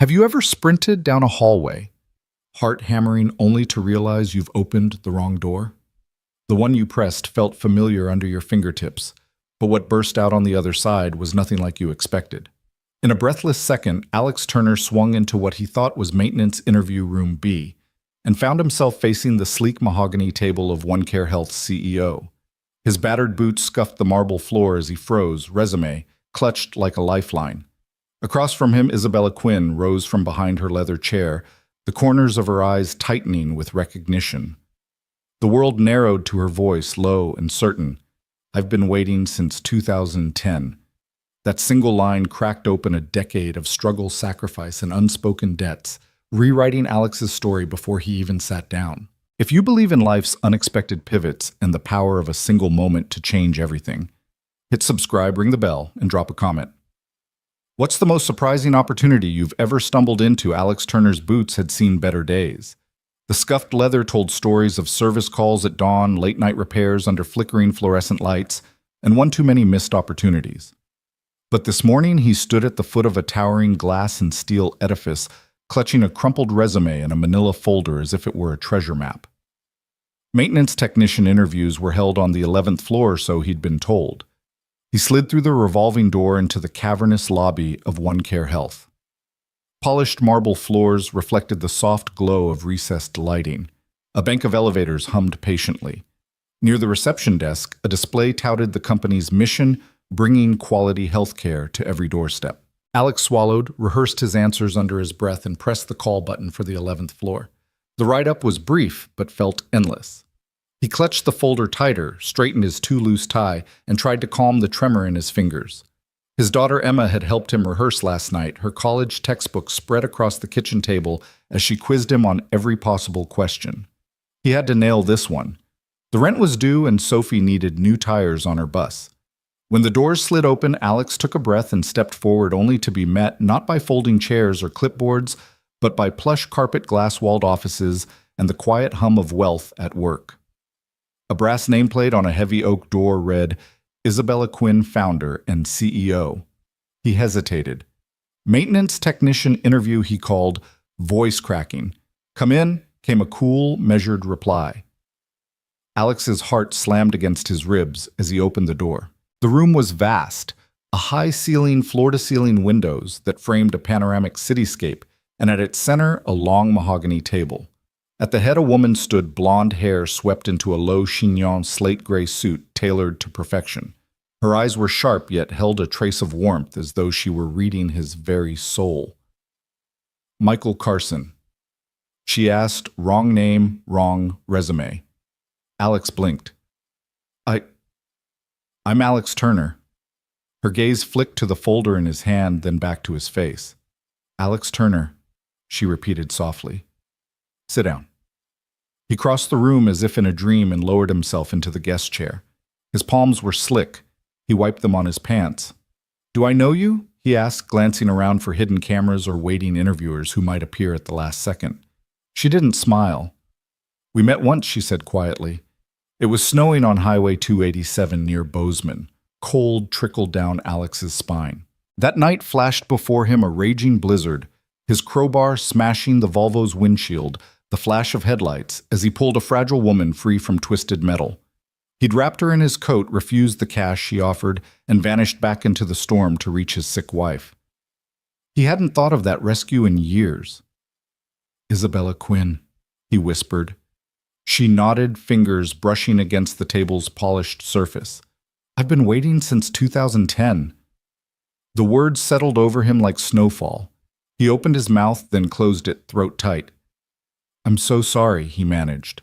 Have you ever sprinted down a hallway, heart hammering only to realize you've opened the wrong door? The one you pressed felt familiar under your fingertips, but what burst out on the other side was nothing like you expected. In a breathless second, Alex Turner swung into what he thought was maintenance interview room B and found himself facing the sleek mahogany table of OneCare Health's CEO. His battered boots scuffed the marble floor as he froze, resume clutched like a lifeline. Across from him, Isabella Quinn rose from behind her leather chair, the corners of her eyes tightening with recognition. The world narrowed to her voice, low and certain. "I've been waiting since 2010. That single line cracked open a decade of struggle, sacrifice, and unspoken debts, rewriting Alex's story before he even sat down. If you believe in life's unexpected pivots and the power of a single moment to change everything, hit subscribe, ring the bell, and drop a comment. What's the most surprising opportunity you've ever stumbled into? Alex Turner's boots had seen better days. The scuffed leather told stories of service calls at dawn, late-night repairs under flickering fluorescent lights, and one too many missed opportunities. But this morning he stood at the foot of a towering glass and steel edifice, clutching a crumpled resume and a manila folder as if it were a treasure map. Maintenance technician interviews were held on the 11th floor, so he'd been told. He slid through the revolving door into the cavernous lobby of OneCare Health. Polished marble floors reflected the soft glow of recessed lighting. A bank of elevators hummed patiently. Near the reception desk, a display touted the company's mission, bringing quality healthcare to every doorstep. Alex swallowed, rehearsed his answers under his breath, and pressed the call button for the 11th floor. The ride-up was brief, but felt endless. He clutched the folder tighter, straightened his too-loose tie, and tried to calm the tremor in his fingers. His daughter Emma had helped him rehearse last night, her college textbook spread across the kitchen table as she quizzed him on every possible question. He had to nail this one. The rent was due and Sophie needed new tires on her bus. When the doors slid open, Alex took a breath and stepped forward, only to be met not by folding chairs or clipboards, but by plush carpet glass-walled offices and the quiet hum of wealth at work. A brass nameplate on a heavy oak door read, "Isabella Quinn, founder and CEO." He hesitated. "Maintenance technician interview," he called, voice cracking. "Come in," came a cool, measured reply. Alex's heart slammed against his ribs as he opened the door. The room was vast, a high-ceiling, floor-to-ceiling windows that framed a panoramic cityscape, and at its center, a long mahogany table. At the head, a woman stood, blonde hair swept into a low chignon slate-gray suit tailored to perfection. Her eyes were sharp, yet held a trace of warmth, as though she were reading his very soul. "Michael Carson." She asked, wrong name, wrong resume. Alex blinked. I'm Alex Turner." Her gaze flicked to the folder in his hand, then back to his face. "Alex Turner," she repeated softly. "Sit down." He crossed the room as if in a dream and lowered himself into the guest chair. His palms were slick. He wiped them on his pants. "Do I know you?" he asked, glancing around for hidden cameras or waiting interviewers who might appear at the last second. She didn't smile. "We met once," she said quietly. It was snowing on Highway 287 near Bozeman. Cold trickled down Alex's spine. That night flashed before him a raging blizzard, his crowbar smashing the Volvo's windshield, the flash of headlights as he pulled a fragile woman free from twisted metal. He'd wrapped her in his coat, refused the cash she offered, and vanished back into the storm to reach his sick wife. He hadn't thought of that rescue in years. "Isabella Quinn," he whispered. She nodded, fingers brushing against the table's polished surface. "I've been waiting since 2010. The words settled over him like snowfall. He opened his mouth, then closed it, throat tight. "I'm so sorry," he managed.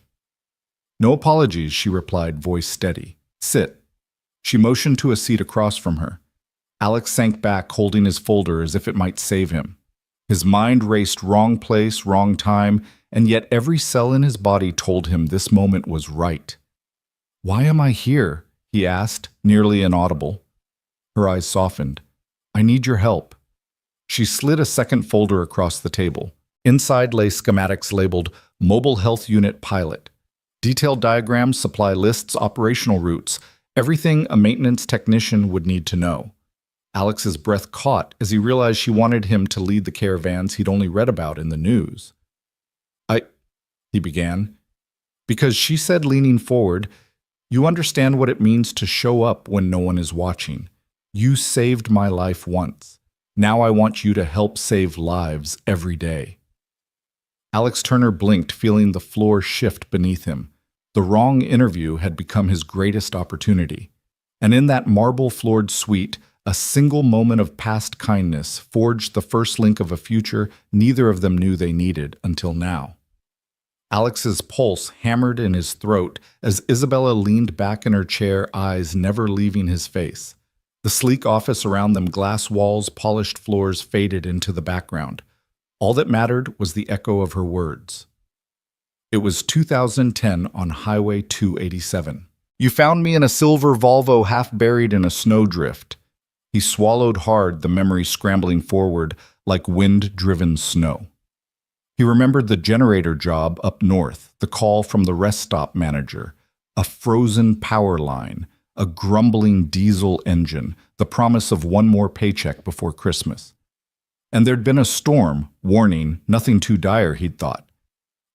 "No apologies," she replied, voice steady. "Sit." She motioned to a seat across from her. Alex sank back, holding his folder as if it might save him. His mind raced wrong place, wrong time, and yet every cell in his body told him this moment was right. "Why am I here?" he asked, nearly inaudible. Her eyes softened. "I need your help." She slid a second folder across the table. Inside lay schematics labeled Mobile Health Unit Pilot. Detailed diagrams, supply lists, operational routes, everything a maintenance technician would need to know. Alex's breath caught as he realized she wanted him to lead the caravans he'd only read about in the news. I, he began, because she said, leaning forward, "You understand what it means to show up when no one is watching. You saved my life once. Now I want you to help save lives every day." Alex Turner blinked, feeling the floor shift beneath him. The wrong interview had become his greatest opportunity. And in that marble-floored suite, a single moment of past kindness forged the first link of a future neither of them knew they needed until now. Alex's pulse hammered in his throat as Isabella leaned back in her chair, eyes never leaving his face. The sleek office around them, glass walls, polished floors, faded into the background. All that mattered was the echo of her words. It was 2010 on Highway 287. "You found me in a silver Volvo half buried in a snowdrift." He swallowed hard, the memory scrambling forward like wind-driven snow. He remembered the generator job up north, the call from the rest stop manager, a frozen power line, a grumbling diesel engine, the promise of one more paycheck before Christmas. And there'd been a storm, warning, nothing too dire, he'd thought.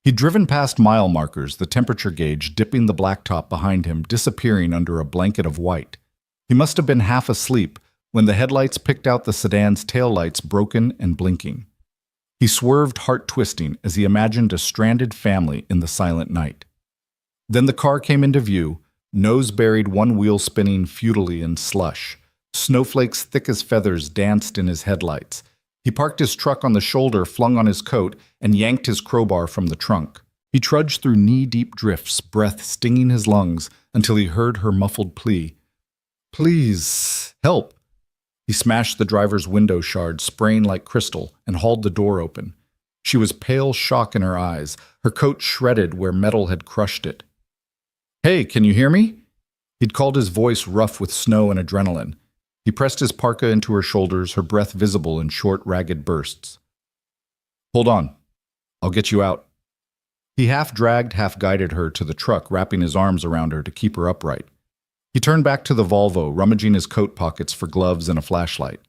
He'd driven past mile markers, the temperature gauge dipping the blacktop behind him, disappearing under a blanket of white. He must have been half asleep when the headlights picked out the sedan's taillights broken and blinking. He swerved, heart-twisting, as he imagined a stranded family in the silent night. Then the car came into view, nose buried, one wheel spinning futilely in slush. Snowflakes thick as feathers danced in his headlights. He parked his truck on the shoulder, flung on his coat, and yanked his crowbar from the trunk. He trudged through knee-deep drifts, breath stinging his lungs, until he heard her muffled plea. "Please, help." He smashed the driver's window shard, spraying like crystal, and hauled the door open. She was pale shock in her eyes, her coat shredded where metal had crushed it. "Hey, can you hear me?" He'd called, his voice rough with snow and adrenaline. He pressed his parka into her shoulders, her breath visible in short, ragged bursts. "Hold on. I'll get you out." He half-dragged, half-guided her to the truck, wrapping his arms around her to keep her upright. He turned back to the Volvo, rummaging his coat pockets for gloves and a flashlight.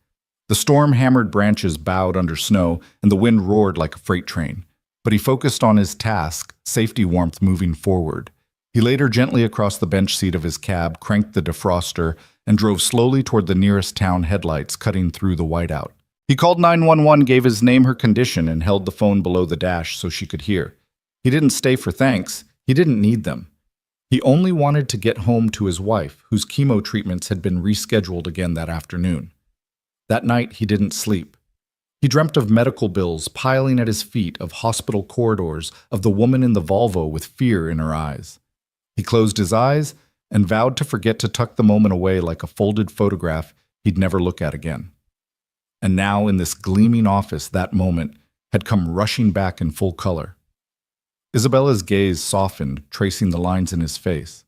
The storm-hammered branches bowed under snow, and the wind roared like a freight train. But he focused on his task, safety warmth moving forward. He laid her gently across the bench seat of his cab, cranked the defroster, and drove slowly toward the nearest town headlights cutting through the whiteout. He called 911, gave his name, her condition, and held the phone below the dash so she could hear. He didn't stay for thanks. He didn't need them. He only wanted to get home to his wife, whose chemo treatments had been rescheduled again that afternoon. That night, he didn't sleep. He dreamt of medical bills piling at his feet, of hospital corridors, of the woman in the Volvo with fear in her eyes. He closed his eyes and vowed to forget to tuck the moment away like a folded photograph he'd never look at again. And now, in this gleaming office, that moment had come rushing back in full color. Isabella's gaze softened, tracing the lines in his face.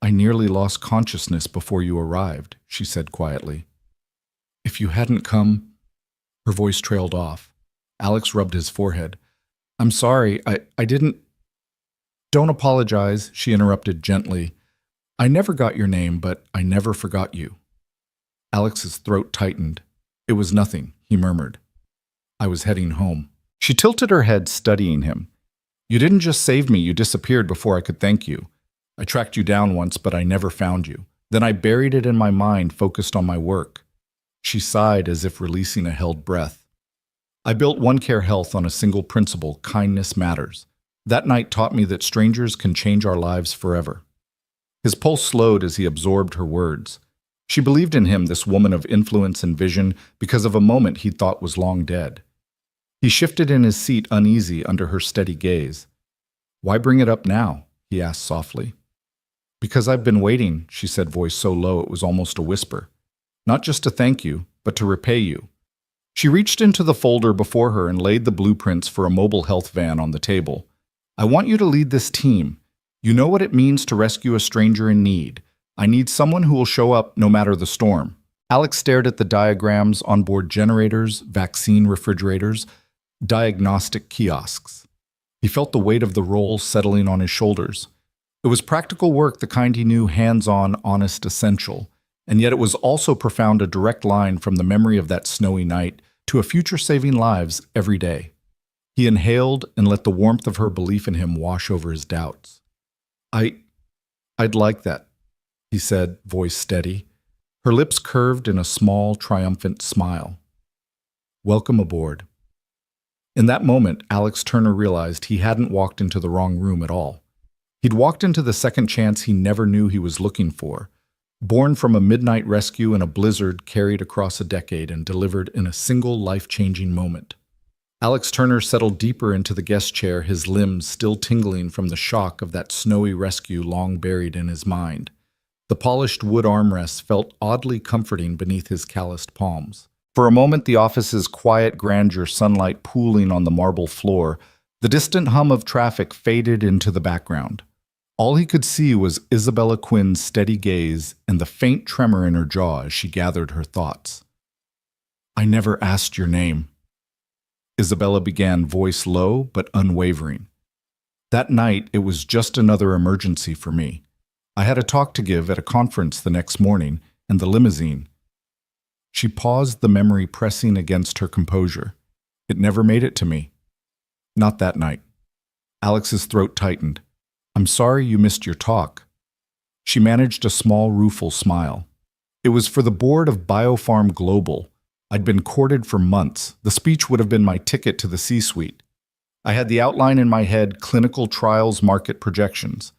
"I nearly lost consciousness before you arrived," she said quietly. "If you hadn't come—" Her voice trailed off. Alex rubbed his forehead. "I'm sorry, I didn't—" "Don't apologize," she interrupted gently. "I never got your name, but I never forgot you." Alex's throat tightened. "It was nothing," he murmured. "I was heading home." She tilted her head, studying him. "You didn't just save me, you disappeared before I could thank you. I tracked you down once, but I never found you. Then I buried it in my mind, focused on my work." She sighed as if releasing a held breath. "I built OneCare Health on a single principle: kindness matters. That night taught me that strangers can change our lives forever." His pulse slowed as he absorbed her words. She believed in him, this woman of influence and vision, because of a moment he thought was long dead. He shifted in his seat, uneasy under her steady gaze. "Why bring it up now?" he asked softly. "Because I've been waiting," she said, voice so low it was almost a whisper. "Not just to thank you, but to repay you." She reached into the folder before her and laid the blueprints for a mobile health van on the table. "I want you to lead this team. You know what it means to rescue a stranger in need. I need someone who will show up no matter the storm." Alex stared at the diagrams: onboard generators, vaccine refrigerators, diagnostic kiosks. He felt the weight of the role settling on his shoulders. It was practical work, the kind he knew, hands-on, honest, essential. And yet it was also profound, a direct line from the memory of that snowy night to a future saving lives every day. He inhaled and let the warmth of her belief in him wash over his doubts. I'd like that, he said, voice steady. Her lips curved in a small, triumphant smile. Welcome aboard. In that moment, Alex Turner realized he hadn't walked into the wrong room at all. He'd walked into the second chance he never knew he was looking for, born from a midnight rescue in a blizzard carried across a decade and delivered in a single life-changing moment. Alex Turner settled deeper into the guest chair, his limbs still tingling from the shock of that snowy rescue long buried in his mind. The polished wood armrests felt oddly comforting beneath his calloused palms. For a moment, the office's quiet grandeur, sunlight pooling on the marble floor, the distant hum of traffic faded into the background. All he could see was Isabella Quinn's steady gaze and the faint tremor in her jaw as she gathered her thoughts. I never asked your name. Isabella began, voice low but unwavering. That night, it was just another emergency for me. I had a talk to give at a conference the next morning, and the limousine. She paused, the memory pressing against her composure. It never made it to me. Not that night. Alex's throat tightened. I'm sorry you missed your talk. She managed a small, rueful smile. It was for the board of BioPharm Global. I'd been courted for months. The speech would have been my ticket to the C-suite. I had the outline in my head, clinical trials, market projections.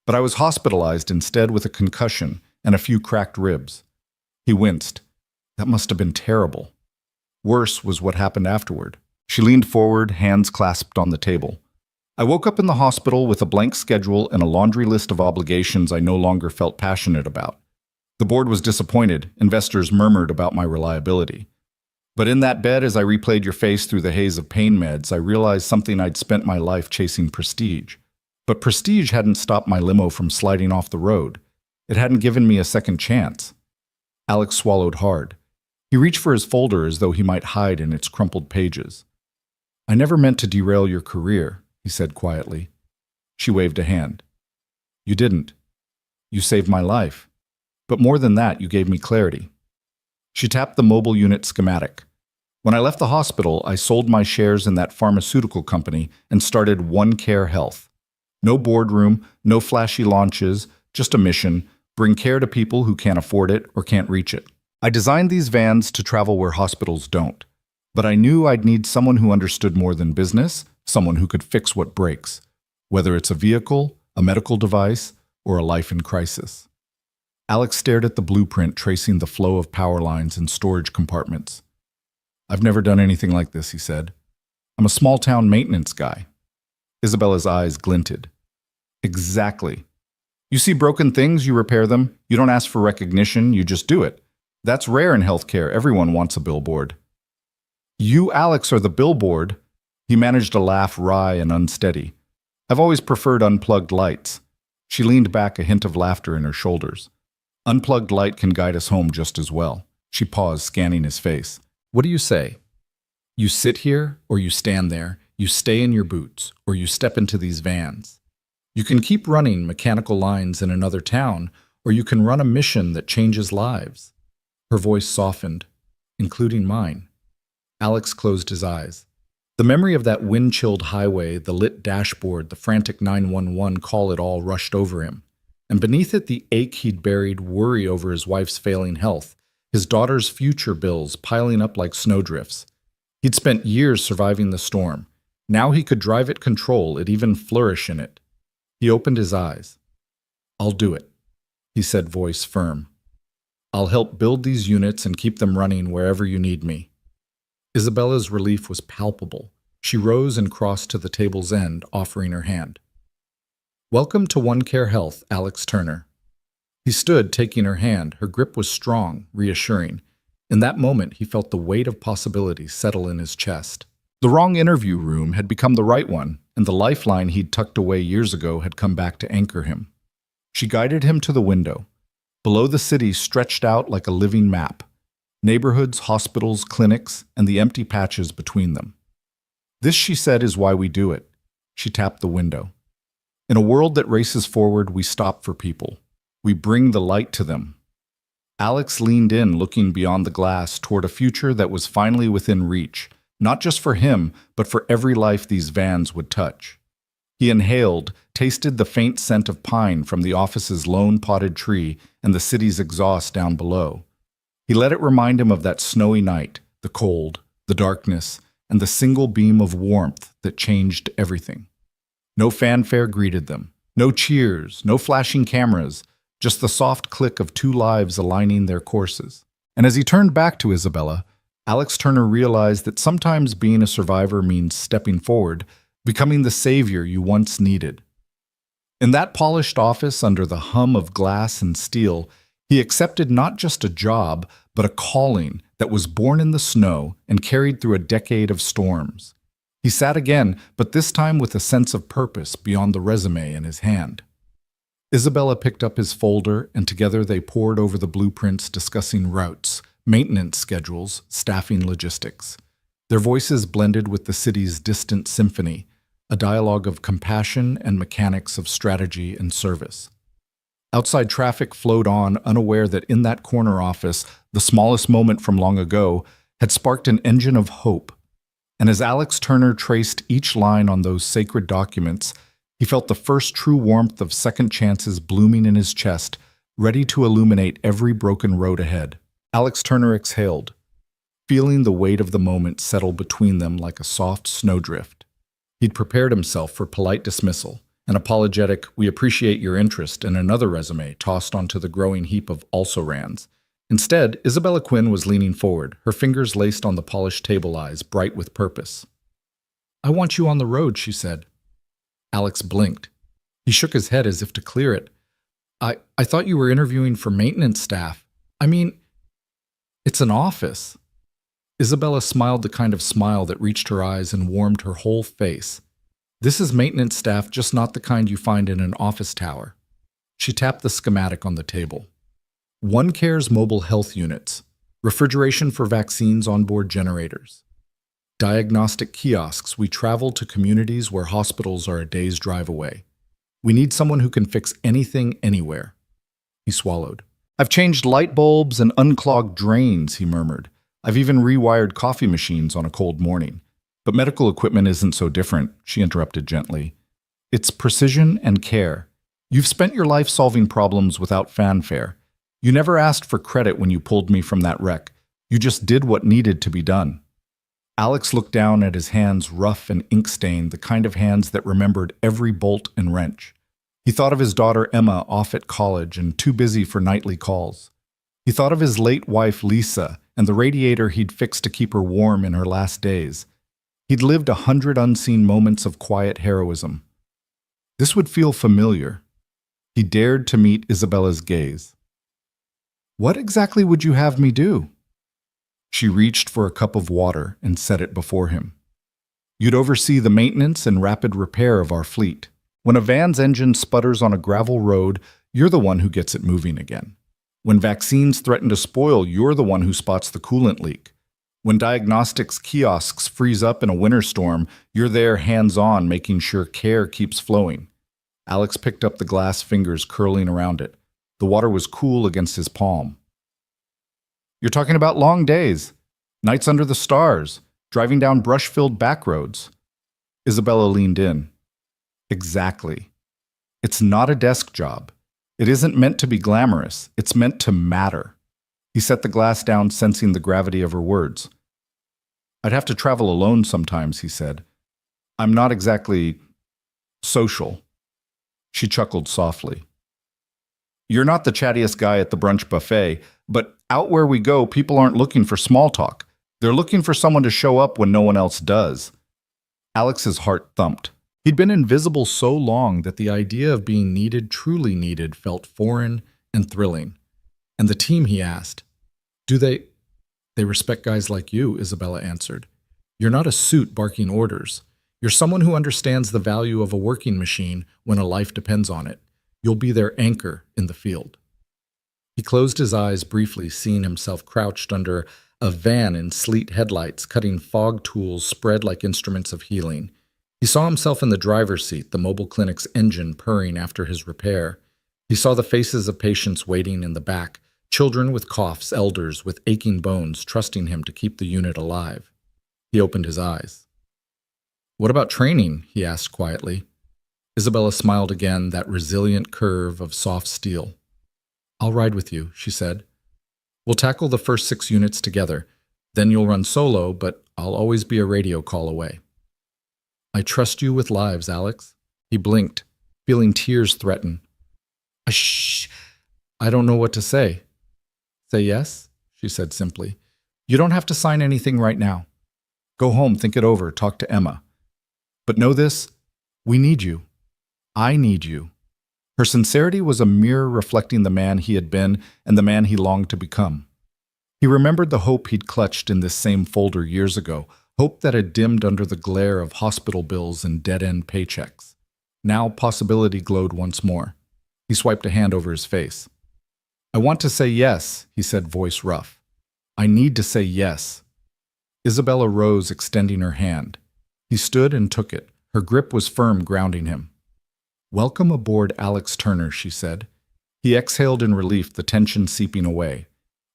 But I was hospitalized instead with a concussion and a few cracked ribs. He winced. That must have been terrible. Worse was what happened afterward. She leaned forward, hands clasped on the table. I woke up in the hospital with a blank schedule and a laundry list of obligations I no longer felt passionate about. The board was disappointed. Investors murmured about my reliability. But in that bed, as I replayed your face through the haze of pain meds, I realized something I'd spent my life chasing: prestige. But prestige hadn't stopped my limo from sliding off the road. It hadn't given me a second chance. Alex swallowed hard. He reached for his folder as though he might hide in its crumpled pages. I never meant to derail your career, he said quietly. She waved a hand. You didn't. You saved my life. But more than that, you gave me clarity. She tapped the mobile unit schematic. When I left the hospital, I sold my shares in that pharmaceutical company and started OneCare Health. No boardroom, no flashy launches, just a mission: bring care to people who can't afford it or can't reach it. I designed these vans to travel where hospitals don't. But I knew I'd need someone who understood more than business, someone who could fix what breaks, whether it's a vehicle, a medical device, or a life in crisis. Alex stared at the blueprint tracing the flow of power lines and storage compartments. I've never done anything like this, he said. I'm a small-town maintenance guy. Isabella's eyes glinted. Exactly. You see broken things, you repair them. You don't ask for recognition, you just do it. That's rare in healthcare. Everyone wants a billboard. You, Alex, are the billboard. He managed a laugh, wry and unsteady. I've always preferred unplugged lights. She leaned back, a hint of laughter in her shoulders. Unplugged light can guide us home just as well. She paused, scanning his face. What do you say? You sit here, or you stand there. You stay in your boots, or you step into these vans. You can keep running mechanical lines in another town, or you can run a mission that changes lives. Her voice softened, including mine. Alex closed his eyes. The memory of that wind-chilled highway, the lit dashboard, the frantic 911 call, it all rushed over him. And beneath it, the ache he'd buried, worry over his wife's failing health, his daughter's future bills piling up like snowdrifts. He'd spent years surviving the storm. Now he could drive it, control it, even flourish in it. He opened his eyes. I'll do it, he said, voice firm. I'll help build these units and keep them running wherever you need me. Isabella's relief was palpable. She rose and crossed to the table's end, offering her hand. Welcome to OneCare Health, Alex Turner. He stood, taking her hand. Her grip was strong, reassuring. In that moment, he felt the weight of possibility settle in his chest. The wrong interview room had become the right one, and the lifeline he'd tucked away years ago had come back to anchor him. She guided him to the window. Below, the city stretched out like a living map. Neighborhoods, hospitals, clinics, and the empty patches between them. This, she said, is why we do it. She tapped the window. In a world that races forward, we stop for people. We bring the light to them. Alex leaned in, looking beyond the glass toward a future that was finally within reach, not just for him, but for every life these vans would touch. He inhaled, tasted the faint scent of pine from the office's lone potted tree and the city's exhaust down below. He let it remind him of that snowy night, the cold, the darkness, and the single beam of warmth that changed everything. No fanfare greeted them, no cheers, no flashing cameras, just the soft click of two lives aligning their courses. And as he turned back to Isabella, Alex Turner realized that sometimes being a survivor means stepping forward, becoming the savior you once needed. In that polished office under the hum of glass and steel, he accepted not just a job, but a calling that was born in the snow and carried through a decade of storms. He sat again, but this time with a sense of purpose beyond the resume in his hand. Isabella picked up his folder, and together they pored over the blueprints discussing routes, maintenance schedules, staffing logistics. Their voices blended with the city's distant symphony, a dialogue of compassion and mechanics of strategy and service. Outside traffic flowed on, unaware that in that corner office, the smallest moment from long ago, had sparked an engine of hope. And as Alex Turner traced each line on those sacred documents, he felt the first true warmth of second chances blooming in his chest, ready to illuminate every broken road ahead. Alex Turner exhaled, feeling the weight of the moment settle between them like a soft snowdrift. He'd prepared himself for polite dismissal, an apologetic, "We appreciate your interest," and another resume tossed onto the growing heap of also-rans. Instead, Isabella Quinn was leaning forward, her fingers laced on the polished table eyes, bright with purpose. "I want you on the road," she said. Alex blinked. He shook his head as if to clear it. I thought you were interviewing for maintenance staff. I mean, it's an office." Isabella smiled the kind of smile that reached her eyes and warmed her whole face. "This is maintenance staff, just not the kind you find in an office tower." She tapped the schematic on the table. OneCare's mobile health units, refrigeration for vaccines onboard generators. Diagnostic kiosks, we travel to communities where hospitals are a day's drive away. We need someone who can fix anything anywhere. He swallowed. "I've changed light bulbs and unclogged drains," he murmured. "I've even rewired coffee machines on a cold morning. But medical equipment isn't so different," she interrupted gently. "It's precision and care. You've spent your life solving problems without fanfare. You never asked for credit when you pulled me from that wreck. You just did what needed to be done." Alex looked down at his hands, rough and ink-stained, the kind of hands that remembered every bolt and wrench. He thought of his daughter Emma, off at college and too busy for nightly calls. He thought of his late wife Lisa and the radiator he'd fixed to keep her warm in her last days. He'd lived 100 unseen moments of quiet heroism. This would feel familiar. He dared to meet Isabella's gaze. "What exactly would you have me do?" She reached for a cup of water and set it before him. "You'd oversee the maintenance and rapid repair of our fleet. When a van's engine sputters on a gravel road, you're the one who gets it moving again. When vaccines threaten to spoil, you're the one who spots the coolant leak. When diagnostics kiosks freeze up in a winter storm, you're there hands-on, making sure care keeps flowing." Alex picked up the glass, fingers curling around it. The water was cool against his palm. "You're talking about long days, nights under the stars, driving down brush-filled back roads." Isabella leaned in. "Exactly. It's not a desk job. It isn't meant to be glamorous. It's meant to matter." He set the glass down, sensing the gravity of her words. "I'd have to travel alone sometimes," he said. "I'm not exactly social." She chuckled softly. "You're not the chattiest guy at the brunch buffet, but out where we go, people aren't looking for small talk. They're looking for someone to show up when no one else does." Alex's heart thumped. He'd been invisible so long that the idea of being needed, truly needed, felt foreign and thrilling. "And the team," he asked, "do they respect guys like you," Isabella answered. "You're not a suit barking orders. You're someone who understands the value of a working machine when a life depends on it. You'll be their anchor in the field." He closed his eyes briefly, seeing himself crouched under a van in sleet headlights, cutting fog tools spread like instruments of healing. He saw himself in the driver's seat, the mobile clinic's engine purring after his repair. He saw the faces of patients waiting in the back, Children with coughs, elders with aching bones trusting him to keep the unit alive. He opened his eyes. "What about training?" he asked quietly. Isabella smiled again, that resilient curve of soft steel. "I'll ride with you," she said. "We'll tackle the first 6 units together. Then you'll run solo, but I'll always be a radio call away." "I trust you with lives, Alex." He blinked, feeling tears threaten. "Shh! I don't know what to say." "Say yes," she said simply. "You don't have to sign anything right now. Go home, think it over, talk to Emma. But know this, we need you. I need you." Her sincerity was a mirror reflecting the man he had been and the man he longed to become. He remembered the hope he'd clutched in this same folder years ago, hope that had dimmed under the glare of hospital bills and dead-end paychecks. Now possibility glowed once more. He swiped a hand over his face. "I want to say yes," he said, voice rough. "I need to say yes." Isabella rose, extending her hand. He stood and took it. Her grip was firm, grounding him. "Welcome aboard, Alex Turner," she said. He exhaled in relief, the tension seeping away.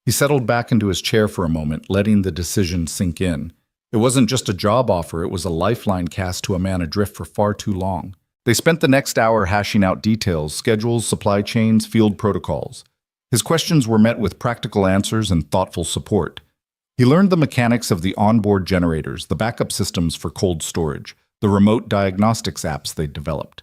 He settled back into his chair for a moment, letting the decision sink in. It wasn't just a job offer, it was a lifeline cast to a man adrift for far too long. They spent the next hour hashing out details, schedules, supply chains, field protocols. His questions were met with practical answers and thoughtful support. He learned the mechanics of the onboard generators, the backup systems for cold storage, the remote diagnostics apps they'd developed.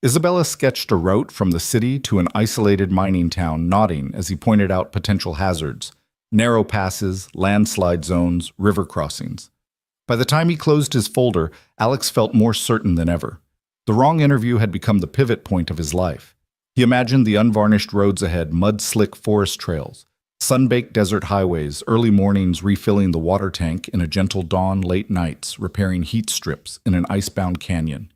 Isabella sketched a route from the city to an isolated mining town, nodding as he pointed out potential hazards, narrow passes, landslide zones, river crossings. By the time he closed his folder, Alex felt more certain than ever. The wrong interview had become the pivot point of his life. He imagined the unvarnished roads ahead, mud-slick forest trails, sun-baked desert highways, early mornings refilling the water tank in a gentle dawn, late nights repairing heat strips in an icebound canyon.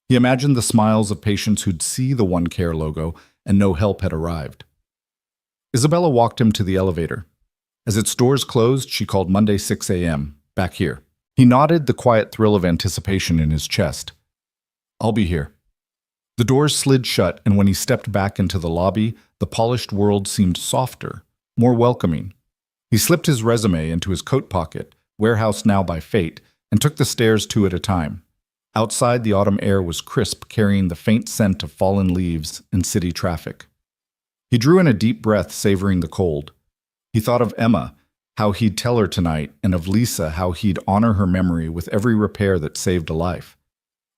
He imagined the smiles of patients who'd see the OneCare logo and know help had arrived. Isabella walked him to the elevator. As its doors closed, she called Monday 6 a.m., back here. He nodded, the quiet thrill of anticipation in his chest. "I'll be here." The doors slid shut, and when he stepped back into the lobby, the polished world seemed softer, more welcoming. He slipped his resume into his coat pocket, warehoused now by fate, and took the stairs 2 at a time. Outside, the autumn air was crisp, carrying the faint scent of fallen leaves and city traffic. He drew in a deep breath, savoring the cold. He thought of Emma, how he'd tell her tonight, and of Lisa, how he'd honor her memory with every repair that saved a life.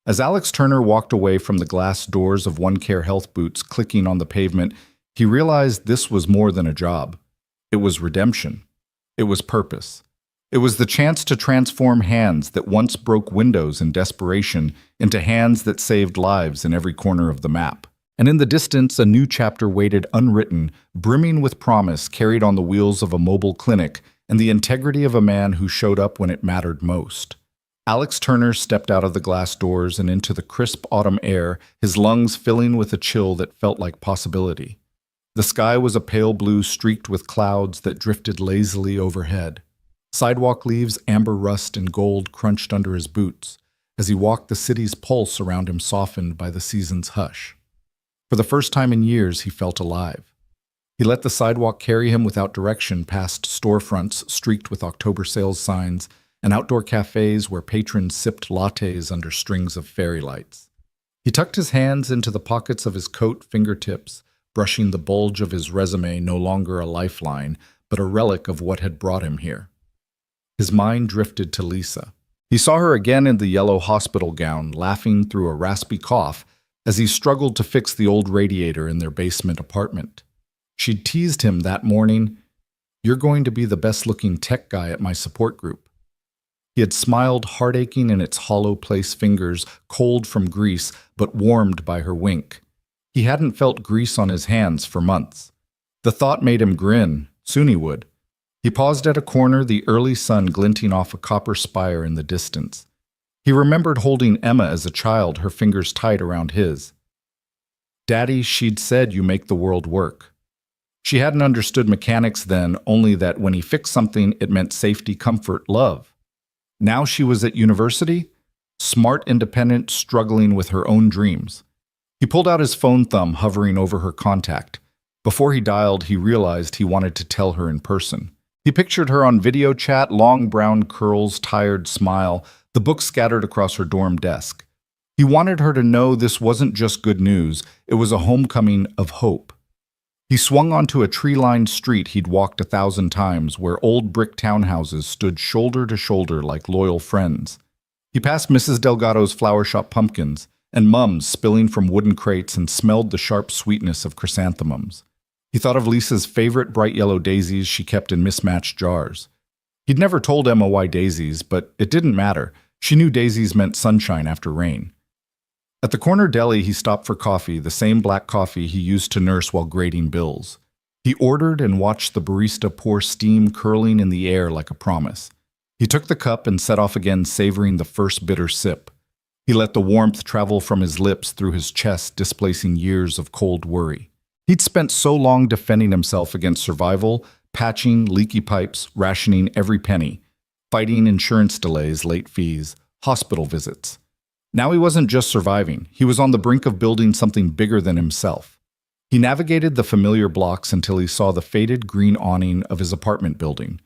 As Alex Turner walked away from the glass doors of OneCare Health boots clicking on the pavement, he realized this was more than a job. It was redemption. It was purpose. It was the chance to transform hands that once broke windows in desperation into hands that saved lives in every corner of the map. And in the distance, a new chapter waited unwritten, brimming with promise, carried on the wheels of a mobile clinic and the integrity of a man who showed up when it mattered most. Alex Turner stepped out of the glass doors and into the crisp autumn air, his lungs filling with a chill that felt like possibility. The sky was a pale blue streaked with clouds that drifted lazily overhead. Sidewalk leaves, amber rust and gold crunched under his boots. As he walked, the city's pulse around him softened by the season's hush. For the first time in years, he felt alive. He let the sidewalk carry him without direction past storefronts streaked with October sales signs and outdoor cafes where patrons sipped lattes under strings of fairy lights. He tucked his hands into the pockets of his coat fingertips, brushing the bulge of his resume, no longer a lifeline, but a relic of what had brought him here. His mind drifted to Lisa. He saw her again in the yellow hospital gown, laughing through a raspy cough as he struggled to fix the old radiator in their basement apartment. She'd teased him that morning, "You're going to be the best-looking tech guy at my support group." He had smiled, heart aching in its hollow place fingers, cold from grease, but warmed by her wink. He hadn't felt grease on his hands for months. The thought made him grin. Soon he would. He paused at a corner, the early sun glinting off a copper spire in the distance. He remembered holding Emma as a child, her fingers tight around his. "Daddy," she'd said, "you make the world work." She hadn't understood mechanics then, only that when he fixed something, it meant safety, comfort, love. Now she was at university, smart, independent, struggling with her own dreams. He pulled out his phone thumb, hovering over her contact. Before he dialed, he realized he wanted to tell her in person. He pictured her on video chat, long brown curls, tired smile, the book scattered across her dorm desk. He wanted her to know this wasn't just good news, it was a homecoming of hope. He swung onto a tree-lined street he'd walked 1,000 times, where old brick townhouses stood shoulder to shoulder like loyal friends. He passed Mrs. Delgado's flower shop pumpkins, and mums spilling from wooden crates, and smelled the sharp sweetness of chrysanthemums. He thought of Lisa's favorite bright yellow daisies she kept in mismatched jars. He'd never told Emma why daisies, but it didn't matter. She knew daisies meant sunshine after rain. At the corner deli, he stopped for coffee, the same black coffee he used to nurse while grading bills. He ordered and watched the barista pour steam curling in the air like a promise. He took the cup and set off again, savoring the first bitter sip. He let the warmth travel from his lips through his chest, displacing years of cold worry. He'd spent so long defending himself against survival, patching leaky pipes, rationing every penny, fighting insurance delays, late fees, hospital visits. Now he wasn't just surviving, he was on the brink of building something bigger than himself. He navigated the familiar blocks until he saw the faded green awning of his apartment building.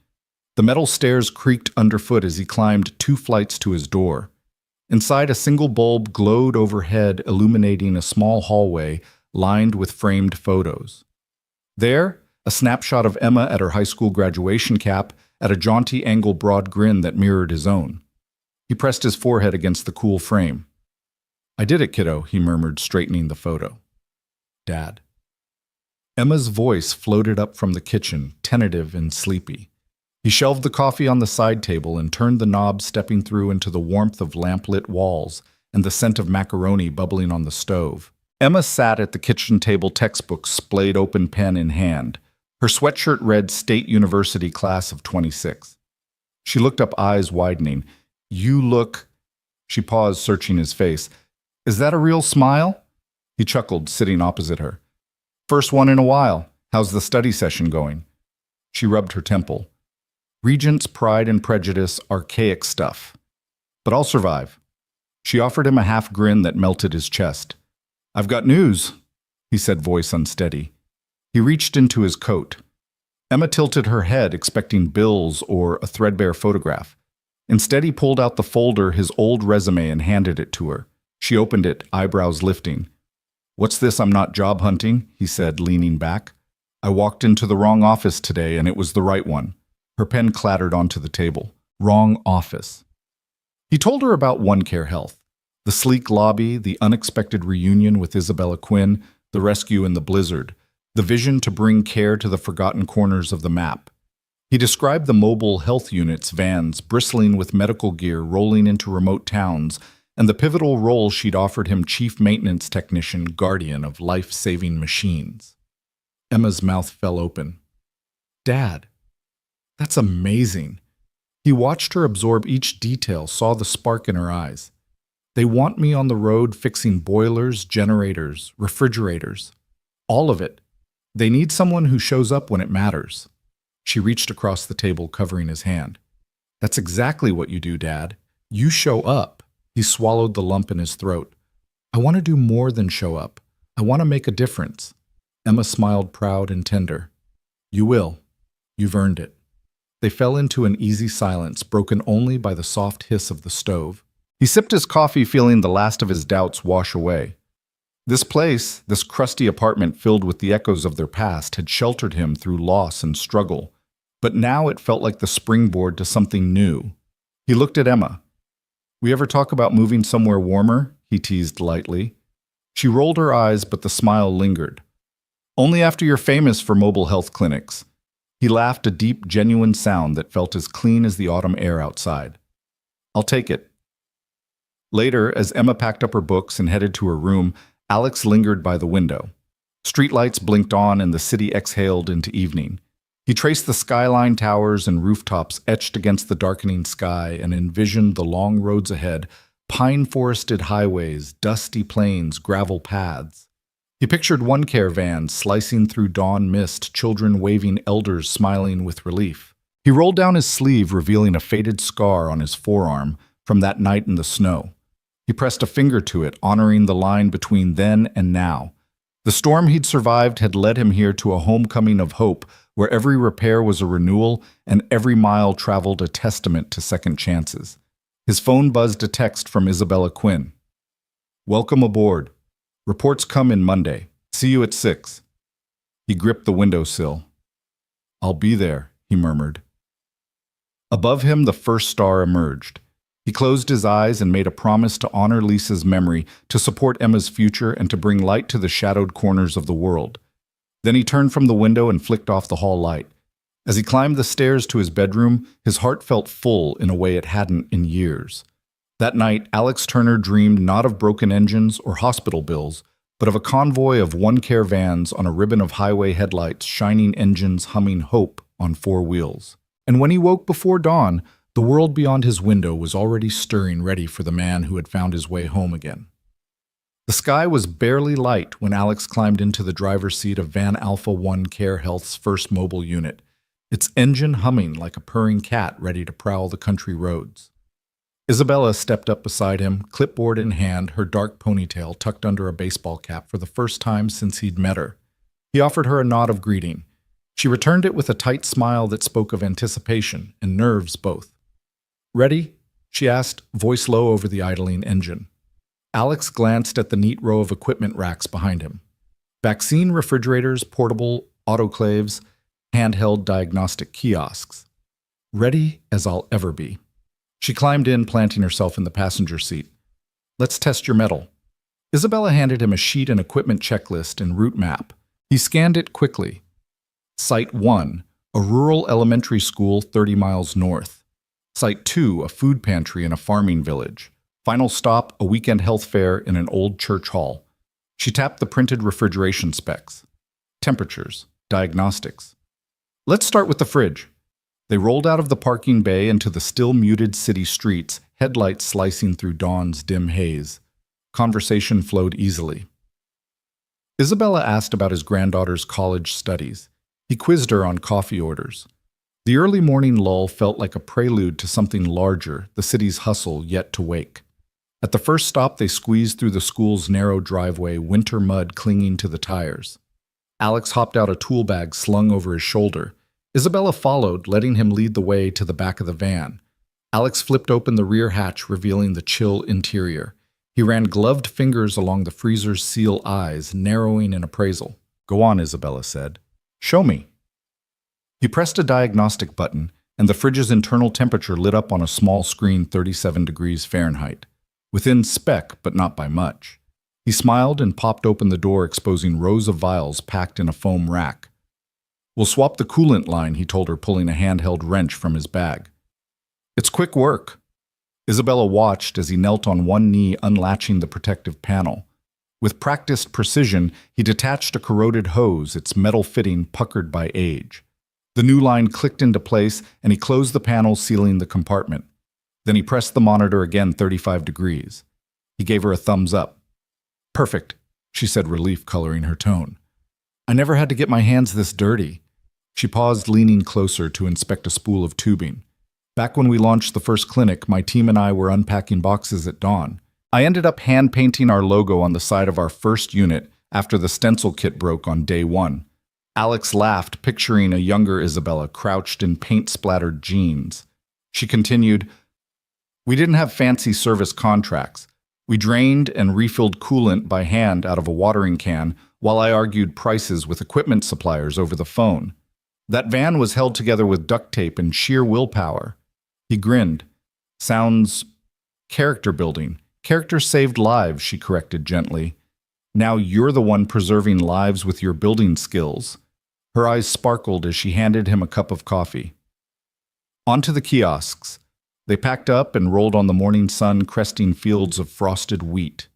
The metal stairs creaked underfoot as he climbed 2 flights to his door. Inside, a single bulb glowed overhead, illuminating a small hallway lined with framed photos. There, a snapshot of Emma at her high school graduation cap, at a jaunty angle broad grin that mirrored his own. He pressed his forehead against the cool frame. "I did it, kiddo," he murmured, straightening the photo. "Dad." Emma's voice floated up from the kitchen, tentative and sleepy. He shelved the coffee on the side table and turned the knob, stepping through into the warmth of lamp-lit walls and the scent of macaroni bubbling on the stove. Emma sat at the kitchen table, textbook splayed open, pen in hand. Her sweatshirt read State University Class of 26. She looked up, eyes widening. "You look—" She paused, searching his face. "Is that a real smile?" He chuckled, sitting opposite her. "First one in a while. How's the study session going?" She rubbed her temple. "Regents, Pride and Prejudice, archaic stuff. But I'll survive." She offered him a half grin that melted his chest. "I've got news," he said, voice unsteady. He reached into his coat. Emma tilted her head, expecting bills or a threadbare photograph. Instead, he pulled out the folder, his old resume, and handed it to her. She opened it, eyebrows lifting. "What's this? I'm not job hunting," he said, leaning back. "I walked into the wrong office today, and it was the right one." Her pen clattered onto the table. Wrong office. He told her about OneCare Health. The sleek lobby, the unexpected reunion with Isabella Quinn, the rescue in the blizzard, the vision to bring care to the forgotten corners of the map. He described the mobile health units, vans, bristling with medical gear rolling into remote towns, and the pivotal role she'd offered him, chief maintenance technician, guardian of life-saving machines. Emma's mouth fell open. "Dad, that's amazing." He watched her absorb each detail, saw the spark in her eyes. "They want me on the road fixing boilers, generators, refrigerators. All of it. They need someone who shows up when it matters." She reached across the table, covering his hand. "That's exactly what you do, Dad. You show up." He swallowed the lump in his throat. "I want to do more than show up. I want to make a difference." Emma smiled, proud and tender. "You will. You've earned it." They fell into an easy silence, broken only by the soft hiss of the stove. He sipped his coffee, feeling the last of his doubts wash away. This place, this crusty apartment filled with the echoes of their past, had sheltered him through loss and struggle. But now it felt like the springboard to something new. He looked at Emma. "We ever talk about moving somewhere warmer?" he teased lightly. She rolled her eyes, but the smile lingered. "Only after you're famous for mobile health clinics." He laughed, a deep, genuine sound that felt as clean as the autumn air outside. "I'll take it." Later, as Emma packed up her books and headed to her room, Alex lingered by the window. Streetlights blinked on and the city exhaled into evening. He traced the skyline towers and rooftops etched against the darkening sky and envisioned the long roads ahead, pine-forested highways, dusty plains, gravel paths. He pictured OneCare vans slicing through dawn mist, children waving, elders smiling with relief. He rolled down his sleeve, revealing a faded scar on his forearm from that night in the snow. He pressed a finger to it, honoring the line between then and now. The storm he'd survived had led him here to a homecoming of hope, where every repair was a renewal and every mile traveled a testament to second chances. His phone buzzed a text from Isabella Quinn. "Welcome aboard. Reports come in Monday. See you at 6. He gripped the windowsill. "I'll be there," he murmured. Above him, the first star emerged. He closed his eyes and made a promise to honor Lisa's memory, to support Emma's future, and to bring light to the shadowed corners of the world. Then he turned from the window and flicked off the hall light. As he climbed the stairs to his bedroom, his heart felt full in a way it hadn't in years. That night, Alex Turner dreamed not of broken engines or hospital bills, but of a convoy of one-care vans on a ribbon of highway headlights, shining engines humming hope on 4 wheels. And when he woke before dawn, the world beyond his window was already stirring, ready for the man who had found his way home again. The sky was barely light when Alex climbed into the driver's seat of Van Alpha One Care Health's first mobile unit, its engine humming like a purring cat ready to prowl the country roads. Isabella stepped up beside him, clipboard in hand, her dark ponytail tucked under a baseball cap for the first time since he'd met her. He offered her a nod of greeting. She returned it with a tight smile that spoke of anticipation and nerves both. "Ready?" she asked, voice low over the idling engine. Alex glanced at the neat row of equipment racks behind him. Vaccine refrigerators, portable autoclaves, handheld diagnostic kiosks. "Ready as I'll ever be." She climbed in, planting herself in the passenger seat. "Let's test your mettle." Isabella handed him a sheet and equipment checklist and route map. He scanned it quickly. Site 1, a rural elementary school 30 miles north. Site 2, a food pantry in a farming village. Final stop, a weekend health fair in an old church hall. She tapped the printed refrigeration specs. Temperatures, diagnostics. "Let's start with the fridge." They rolled out of the parking bay into the still muted city streets, headlights slicing through dawn's dim haze. Conversation flowed easily. Isabella asked about his granddaughter's college studies. He quizzed her on coffee orders. The early morning lull felt like a prelude to something larger, the city's hustle yet to wake. At the first stop, they squeezed through the school's narrow driveway, winter mud clinging to the tires. Alex hopped out a tool bag slung over his shoulder. Isabella followed, letting him lead the way to the back of the van. Alex flipped open the rear hatch, revealing the chill interior. He ran gloved fingers along the freezer's seal eyes, narrowing in appraisal. "Go on," Isabella said. "Show me." He pressed a diagnostic button, and the fridge's internal temperature lit up on a small screen 37 degrees Fahrenheit. Within spec, but not by much. He smiled and popped open the door, exposing rows of vials packed in a foam rack. "We'll swap the coolant line," he told her, pulling a handheld wrench from his bag. "It's quick work." Isabella watched as he knelt on one knee, unlatching the protective panel. With practiced precision, he detached a corroded hose, its metal fitting puckered by age. The new line clicked into place, and he closed the panel, sealing the compartment. Then he pressed the monitor again 35 degrees. He gave her a thumbs up. "Perfect," she said, relief coloring her tone. "I never had to get my hands this dirty." She paused, leaning closer to inspect a spool of tubing. "Back when we launched the first clinic, my team and I were unpacking boxes at dawn. I ended up hand-painting our logo on the side of our first unit after the stencil kit broke on day 1. Alex laughed, picturing a younger Isabella crouched in paint-splattered jeans. She continued, "We didn't have fancy service contracts. We drained and refilled coolant by hand out of a watering can while I argued prices with equipment suppliers over the phone. That van was held together with duct tape and sheer willpower." He grinned. "Sounds character building. Character saved lives," she corrected gently. "Now you're the one preserving lives with your building skills." Her eyes sparkled as she handed him a cup of coffee. Onto the kiosks. They packed up and rolled on the morning sun, cresting fields of frosted wheat.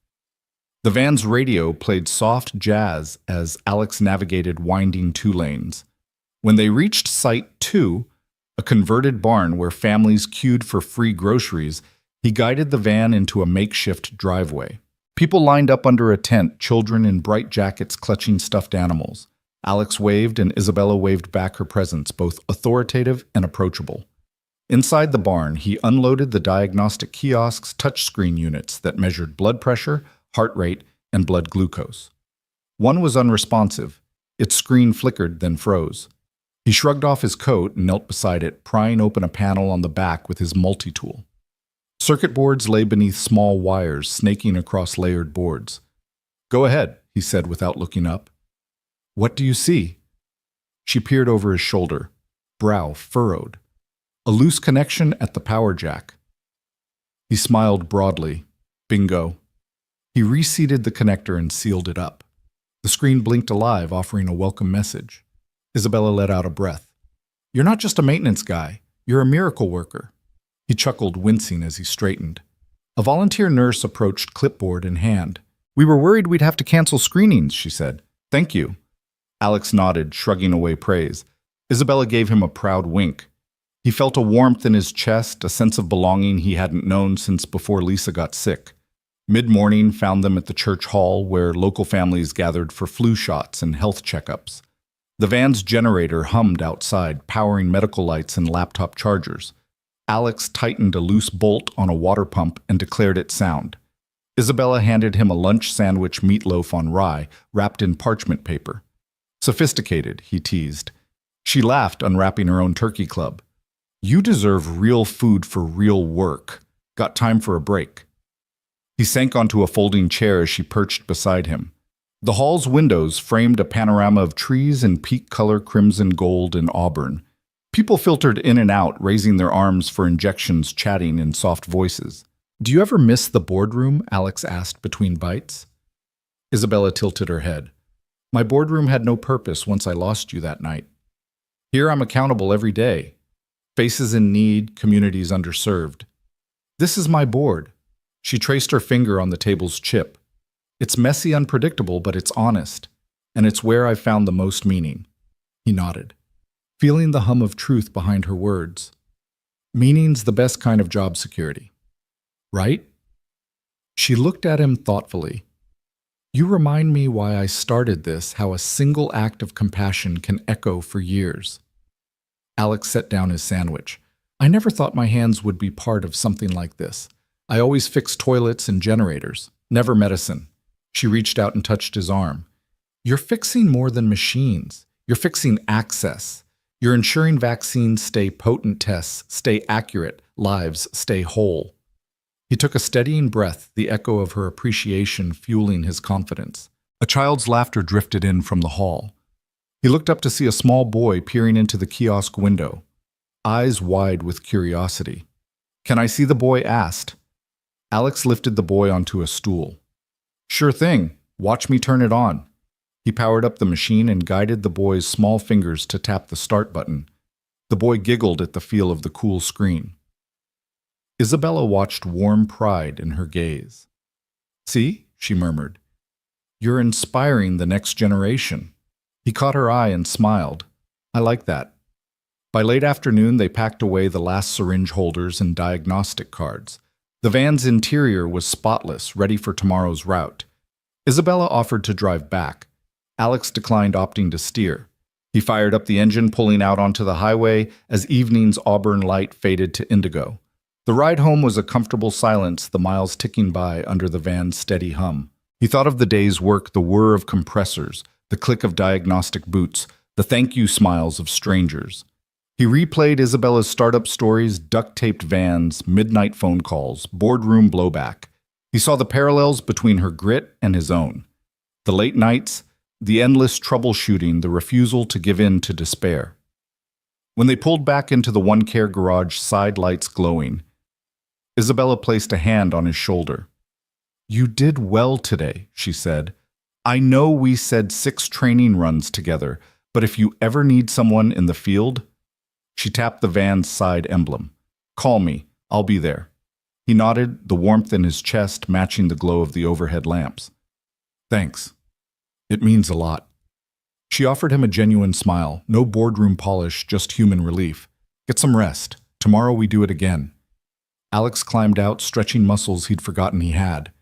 The van's radio played soft jazz as Alex navigated winding 2 lanes. When they reached Site 2, a converted barn where families queued for free groceries, he guided the van into a makeshift driveway. People lined up under a tent, children in bright jackets clutching stuffed animals. Alex waved and Isabella waved back her presence, both authoritative and approachable. Inside the barn, he unloaded the diagnostic kiosk's touchscreen units that measured blood pressure, heart rate, and blood glucose. One was unresponsive. Its screen flickered, then froze. He shrugged off his coat and knelt beside it, prying open a panel on the back with his multi-tool. Circuit boards lay beneath small wires snaking across layered boards. "Go ahead," he said without looking up. "What do you see?" She peered over his shoulder, brow furrowed. A loose connection at the power jack. He smiled broadly. Bingo. He reseated the connector and sealed it up. The screen blinked alive, offering a welcome message. Isabella let out a breath. "You're not just a maintenance guy. You're a miracle worker." He chuckled, wincing as he straightened. A volunteer nurse approached, clipboard in hand. "We were worried we'd have to cancel screenings," she said. "Thank you." Alex nodded, shrugging away praise. Isabella gave him a proud wink. He felt a warmth in his chest, a sense of belonging he hadn't known since before Lisa got sick. Mid-morning found them at the church hall where local families gathered for flu shots and health checkups. The van's generator hummed outside, powering medical lights and laptop chargers. Alex tightened a loose bolt on a water pump and declared it sound. Isabella handed him a lunch sandwich meatloaf on rye, wrapped in parchment paper. "Sophisticated," he teased. She laughed, unwrapping her own turkey club. "You deserve real food for real work. Got time for a break." He sank onto a folding chair as she perched beside him. The hall's windows framed a panorama of trees in peak color crimson, gold, and auburn. People filtered in and out, raising their arms for injections, chatting in soft voices. "Do you ever miss the boardroom?" Alex asked between bites. Isabella tilted her head. "My boardroom had no purpose once I lost you that night. Here I'm accountable every day. Faces in need, communities underserved. This is my board." She traced her finger on the table's chip. "It's messy, unpredictable, but it's honest. And it's where I found the most meaning." He nodded, feeling the hum of truth behind her words. "Meaning's the best kind of job security. Right?" She looked at him thoughtfully. "You remind me why I started this, how a single act of compassion can echo for years." Alex set down his sandwich. "I never thought my hands would be part of something like this. I always fixed toilets and generators, never medicine." She reached out and touched his arm. "You're fixing more than machines. You're fixing access. You're ensuring vaccines stay potent, tests stay accurate, lives stay whole." He took a steadying breath, the echo of her appreciation fueling his confidence. A child's laughter drifted in from the hall. He looked up to see a small boy peering into the kiosk window, eyes wide with curiosity. "Can I see the boy?" asked. Alex lifted the boy onto a stool. "Sure thing. Watch me turn it on." He powered up the machine and guided the boy's small fingers to tap the start button. The boy giggled at the feel of the cool screen. Isabella watched warm pride in her gaze. "See?" she murmured. "You're inspiring the next generation." He caught her eye and smiled. "I like that." By late afternoon, they packed away the last syringe holders and diagnostic cards. The van's interior was spotless, ready for tomorrow's route. Isabella offered to drive back. Alex declined, opting to steer. He fired up the engine, pulling out onto the highway as evening's auburn light faded to indigo. The ride home was a comfortable silence, the miles ticking by under the van's steady hum. He thought of the day's work, the whir of compressors, the click of diagnostic boots, the thank you smiles of strangers. He replayed Isabella's startup stories, duct-taped vans, midnight phone calls, boardroom blowback. He saw the parallels between her grit and his own. The late nights, the endless troubleshooting, the refusal to give in to despair. When they pulled back into the one-care garage, side lights glowing, Isabella placed a hand on his shoulder. "You did well today," she said. "I know we said 6 training runs together, but if you ever need someone in the field..." She tapped the van's side emblem. "Call me. I'll be there." He nodded, the warmth in his chest matching the glow of the overhead lamps. "Thanks. It means a lot." She offered him a genuine smile, no boardroom polish, just human relief. "Get some rest. Tomorrow we do it again." Alex climbed out, stretching muscles he'd forgotten he had.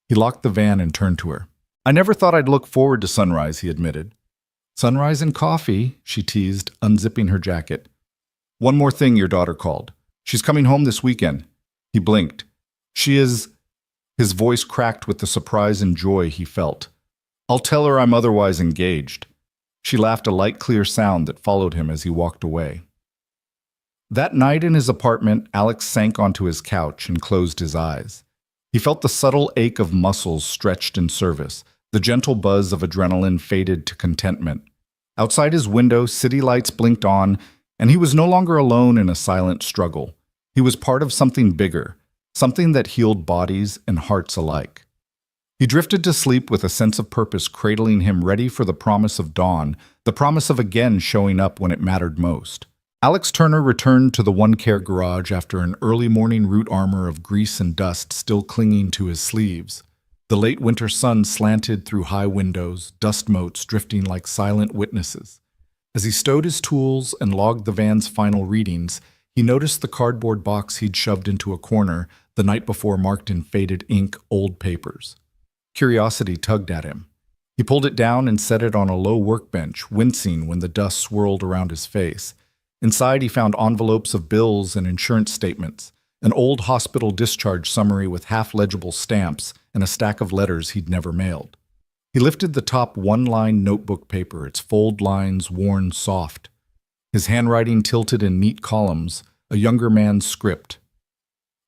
He locked the van and turned to her. "I never thought I'd look forward to sunrise," he admitted. "Sunrise and coffee," she teased, unzipping her jacket. "One more thing," your daughter called. "She's coming home this weekend." He blinked. "She is..." His voice cracked with the surprise and joy he felt. I'll tell her I'm otherwise engaged." She laughed a light, clear sound that followed him as he walked away. That night in his apartment, Alex sank onto his couch and closed his eyes. He felt the subtle ache of muscles stretched in service. The gentle buzz of adrenaline faded to contentment. Outside his window, city lights blinked on, and he was no longer alone in a silent struggle. He was part of something bigger, something that healed bodies and hearts alike. He drifted to sleep with a sense of purpose cradling him, ready for the promise of dawn, the promise of again showing up when it mattered most. Alex Turner returned to the One Care garage after an early morning route armor of grease and dust still clinging to his sleeves. The late winter sun slanted through high windows, dust motes drifting like silent witnesses. As he stowed his tools and logged the van's final readings, he noticed the cardboard box he'd shoved into a corner the night before, marked in faded ink old papers. Curiosity tugged at him. He pulled it down and set it on a low workbench, wincing when the dust swirled around his face. Inside, he found envelopes of bills and insurance statements, an old hospital discharge summary with half-legible stamps, and a stack of letters he'd never mailed. He lifted the top one-line notebook paper, its fold lines worn soft. His handwriting tilted in neat columns, a younger man's script.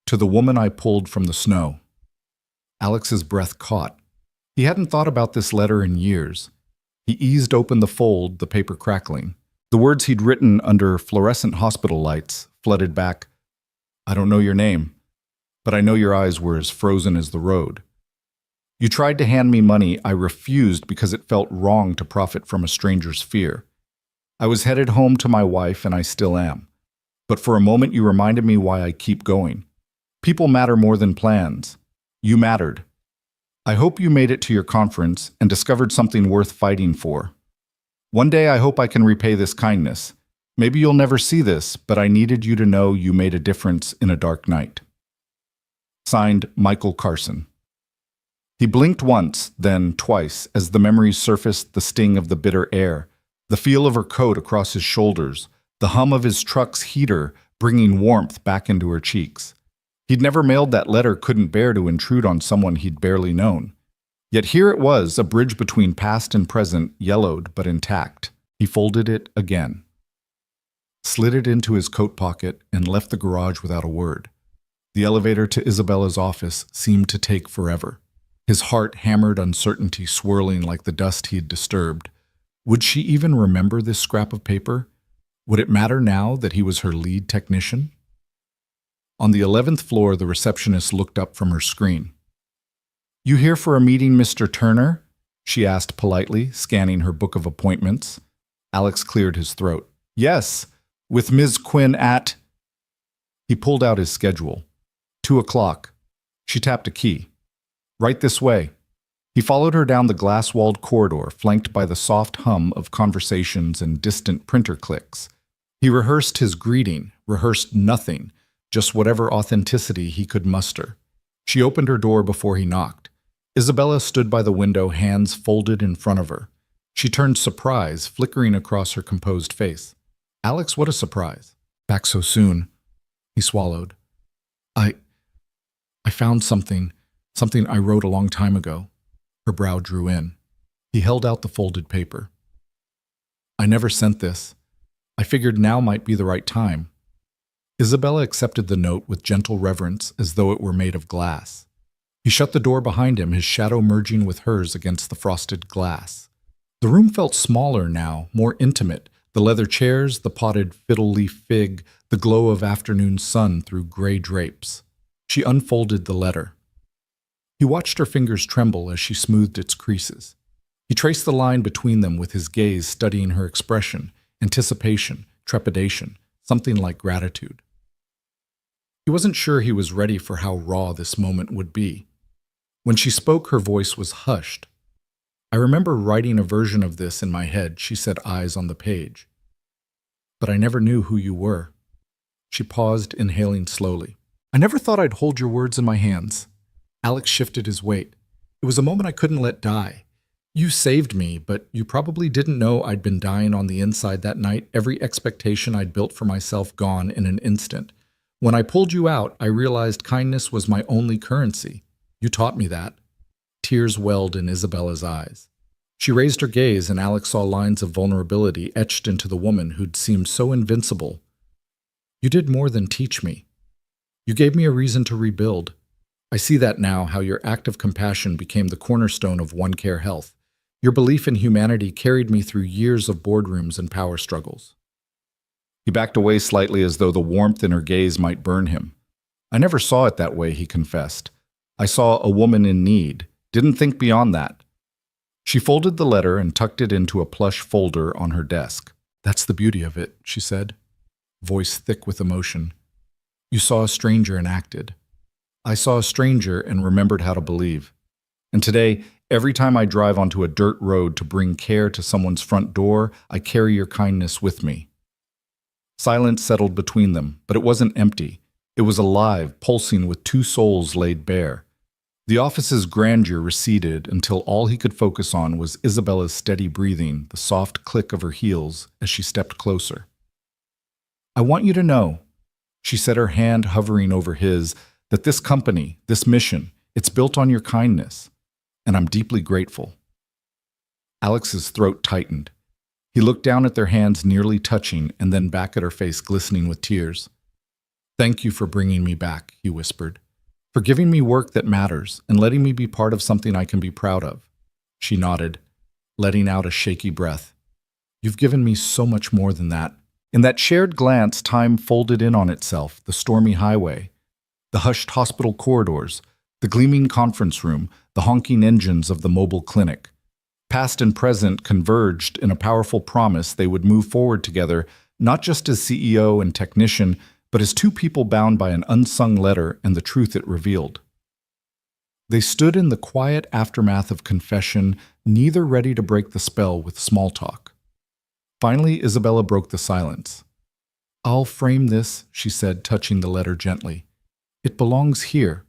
"To the woman I pulled from the snow." Alex's breath caught. He hadn't thought about this letter in years. He eased open the fold, the paper crackling. The words he'd written under fluorescent hospital lights flooded back. "I don't know your name, but I know your eyes were as frozen as the road. You tried to hand me money. I refused because it felt wrong to profit from a stranger's fear. I was headed home to my wife, and I still am. But for a moment you reminded me why I keep going. People matter more than plans. You mattered. I hope you made it to your conference and discovered something worth fighting for. One day I hope I can repay this kindness. Maybe you'll never see this, but I needed you to know you made a difference in a dark night." Signed, Michael Carson. He blinked once, then twice, as the memories surfaced: the sting of the bitter air, the feel of her coat across his shoulders, the hum of his truck's heater bringing warmth back into her cheeks. He'd never mailed that letter, couldn't bear to intrude on someone he'd barely known. Yet here it was, a bridge between past and present, yellowed but intact. He folded it again, slid it into his coat pocket, and left the garage without a word. The elevator to Isabella's office seemed to take forever. His heart hammered, uncertainty swirling like the dust he had disturbed. Would she even remember this scrap of paper? Would it matter now that he was her lead technician? On the 11th floor, the receptionist looked up from her screen. "You here for a meeting, Mr. Turner?" she asked politely, scanning her book of appointments. Alex cleared his throat. "Yes, with Ms. Quinn at—" He pulled out his schedule. 2 o'clock. She tapped a key. "Right this way." He followed her down the glass-walled corridor, flanked by the soft hum of conversations and distant printer clicks. He rehearsed his greeting, rehearsed nothing, just whatever authenticity he could muster. She opened her door before he knocked. Isabella stood by the window, hands folded in front of her. She turned, surprise flickering across her composed face. "Alex, what a surprise. Back so soon." He swallowed. I found something I wrote a long time ago." Her brow drew in. He held out the folded paper. "I never sent this. I figured now might be the right time." Isabella accepted the note with gentle reverence, as though it were made of glass. He shut the door behind him, his shadow merging with hers against the frosted glass. The room felt smaller now, more intimate, the leather chairs, the potted fiddle-leaf fig, the glow of afternoon sun through gray drapes. She unfolded the letter. He watched her fingers tremble as she smoothed its creases. He traced the line between them with his gaze, studying her expression, anticipation, trepidation, something like gratitude. He wasn't sure he was ready for how raw this moment would be. When she spoke, her voice was hushed. "I remember writing a version of this in my head," she said, eyes on the page. "But I never knew who you were." She paused, inhaling slowly. "I never thought I'd hold your words in my hands." Alex shifted his weight. "It was a moment I couldn't let die. You saved me, but you probably didn't know I'd been dying on the inside that night, every expectation I'd built for myself gone in an instant. When I pulled you out, I realized kindness was my only currency. You taught me that." Tears welled in Isabella's eyes. She raised her gaze, and Alex saw lines of vulnerability etched into the woman who'd seemed so invincible. You did more than teach me. You gave me a reason to rebuild. I see that now, how your act of compassion became the cornerstone of One Care Health. Your belief in humanity carried me through years of boardrooms and power struggles. He backed away slightly as though the warmth in her gaze might burn him. I never saw it that way, he confessed. I saw a woman in need, didn't think beyond that. She folded the letter and tucked it into a plush folder on her desk. That's the beauty of it, she said, voice thick with emotion. You saw a stranger and acted. I saw a stranger and remembered how to believe. And today, every time I drive onto a dirt road to bring care to someone's front door, I carry your kindness with me. Silence settled between them, but it wasn't empty. It was alive, pulsing with two souls laid bare. The office's grandeur receded until all he could focus on was Isabella's steady breathing, the soft click of her heels as she stepped closer. I want you to know, she said, her hand hovering over his, that this company, this mission, it's built on your kindness, and I'm deeply grateful. Alex's throat tightened. He looked down at their hands nearly touching and then back at her face glistening with tears. Thank you for bringing me back, he whispered, for giving me work that matters and letting me be part of something I can be proud of. She nodded, letting out a shaky breath. You've given me so much more than that. In that shared glance, time folded in on itself, the stormy highway, the hushed hospital corridors, the gleaming conference room, the honking engines of the mobile clinic. Past and present converged in a powerful promise they would move forward together, not just as CEO and technician, but as two people bound by an unsung letter and the truth it revealed. They stood in the quiet aftermath of confession, neither ready to break the spell with small talk. Finally, Isabella broke the silence. I'll frame this, she said, touching the letter gently. It belongs here.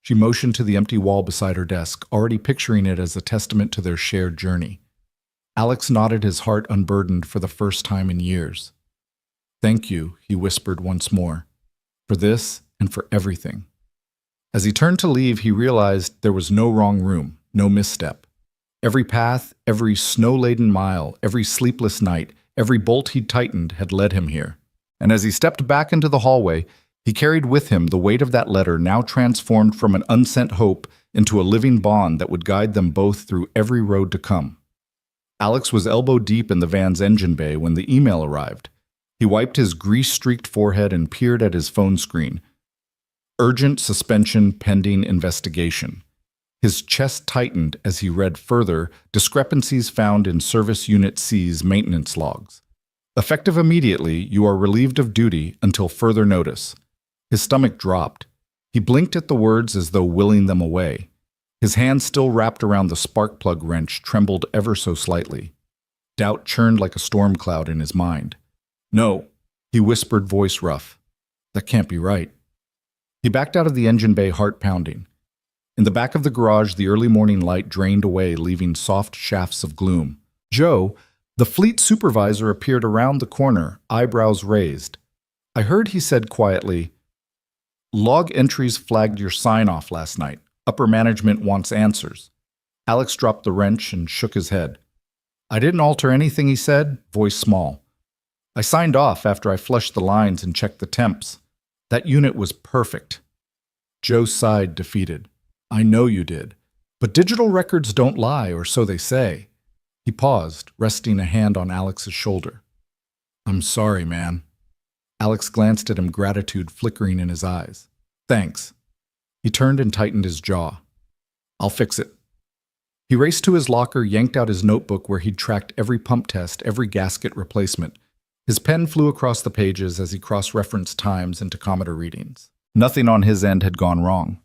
She motioned to the empty wall beside her desk, already picturing it as a testament to their shared journey. Alex nodded, his heart unburdened for the first time in years. Thank you, he whispered once more, for this and for everything. As he turned to leave, he realized there was no wrong room, no misstep. Every path, every snow-laden mile, every sleepless night, every bolt he'd tightened had led him here. And as he stepped back into the hallway, he carried with him the weight of that letter, now transformed from an unsent hope into a living bond that would guide them both through every road to come. Alex was elbow-deep in the van's engine bay when the email arrived. He wiped his grease-streaked forehead and peered at his phone screen. Urgent suspension pending investigation. His chest tightened as he read further discrepancies found in Service Unit C's maintenance logs. Effective immediately, you are relieved of duty until further notice. His stomach dropped. He blinked at the words as though willing them away. His hand still wrapped around the spark plug wrench trembled ever so slightly. Doubt churned like a storm cloud in his mind. No, he whispered, voice rough. That can't be right. He backed out of the engine bay, heart pounding. In the back of the garage, the early morning light drained away, leaving soft shafts of gloom. Joe, the fleet supervisor, appeared around the corner, eyebrows raised. I heard he said quietly, Log entries flagged your sign-off last night. Upper management wants answers. Alex dropped the wrench and shook his head. I didn't alter anything, he said, voice small. I signed off after I flushed the lines and checked the temps. That unit was perfect. Joe sighed, defeated. I know you did. But digital records don't lie, or so they say. He paused, resting a hand on Alex's shoulder. I'm sorry, man. Alex glanced at him, gratitude flickering in his eyes. Thanks. He turned and tightened his jaw. I'll fix it. He raced to his locker, yanked out his notebook where he'd tracked every pump test, every gasket replacement. His pen flew across the pages as he cross-referenced times and tachometer readings. Nothing on his end had gone wrong.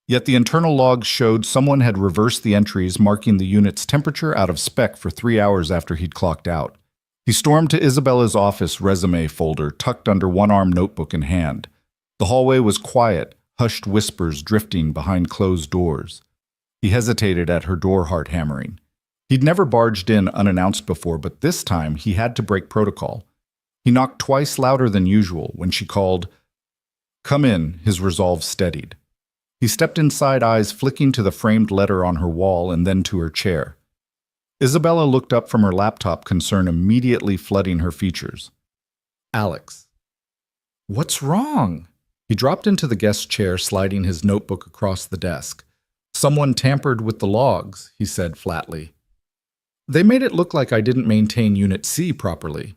Yet the internal logs showed someone had reversed the entries, marking the unit's temperature out of spec for 3 hours after he'd clocked out. He stormed to Isabella's office resume folder, tucked under one-arm notebook in hand. The hallway was quiet, hushed whispers drifting behind closed doors. He hesitated at her door, heart hammering. He'd never barged in unannounced before, but this time he had to break protocol. He knocked twice louder than usual. When she called, Come in, his resolve steadied. He stepped inside, eyes flicking to the framed letter on her wall and then to her chair. Isabella looked up from her laptop, concern immediately flooding her features. Alex. What's wrong? He dropped into the guest chair, sliding his notebook across the desk. Someone tampered with the logs, he said flatly. They made it look like I didn't maintain Unit C properly.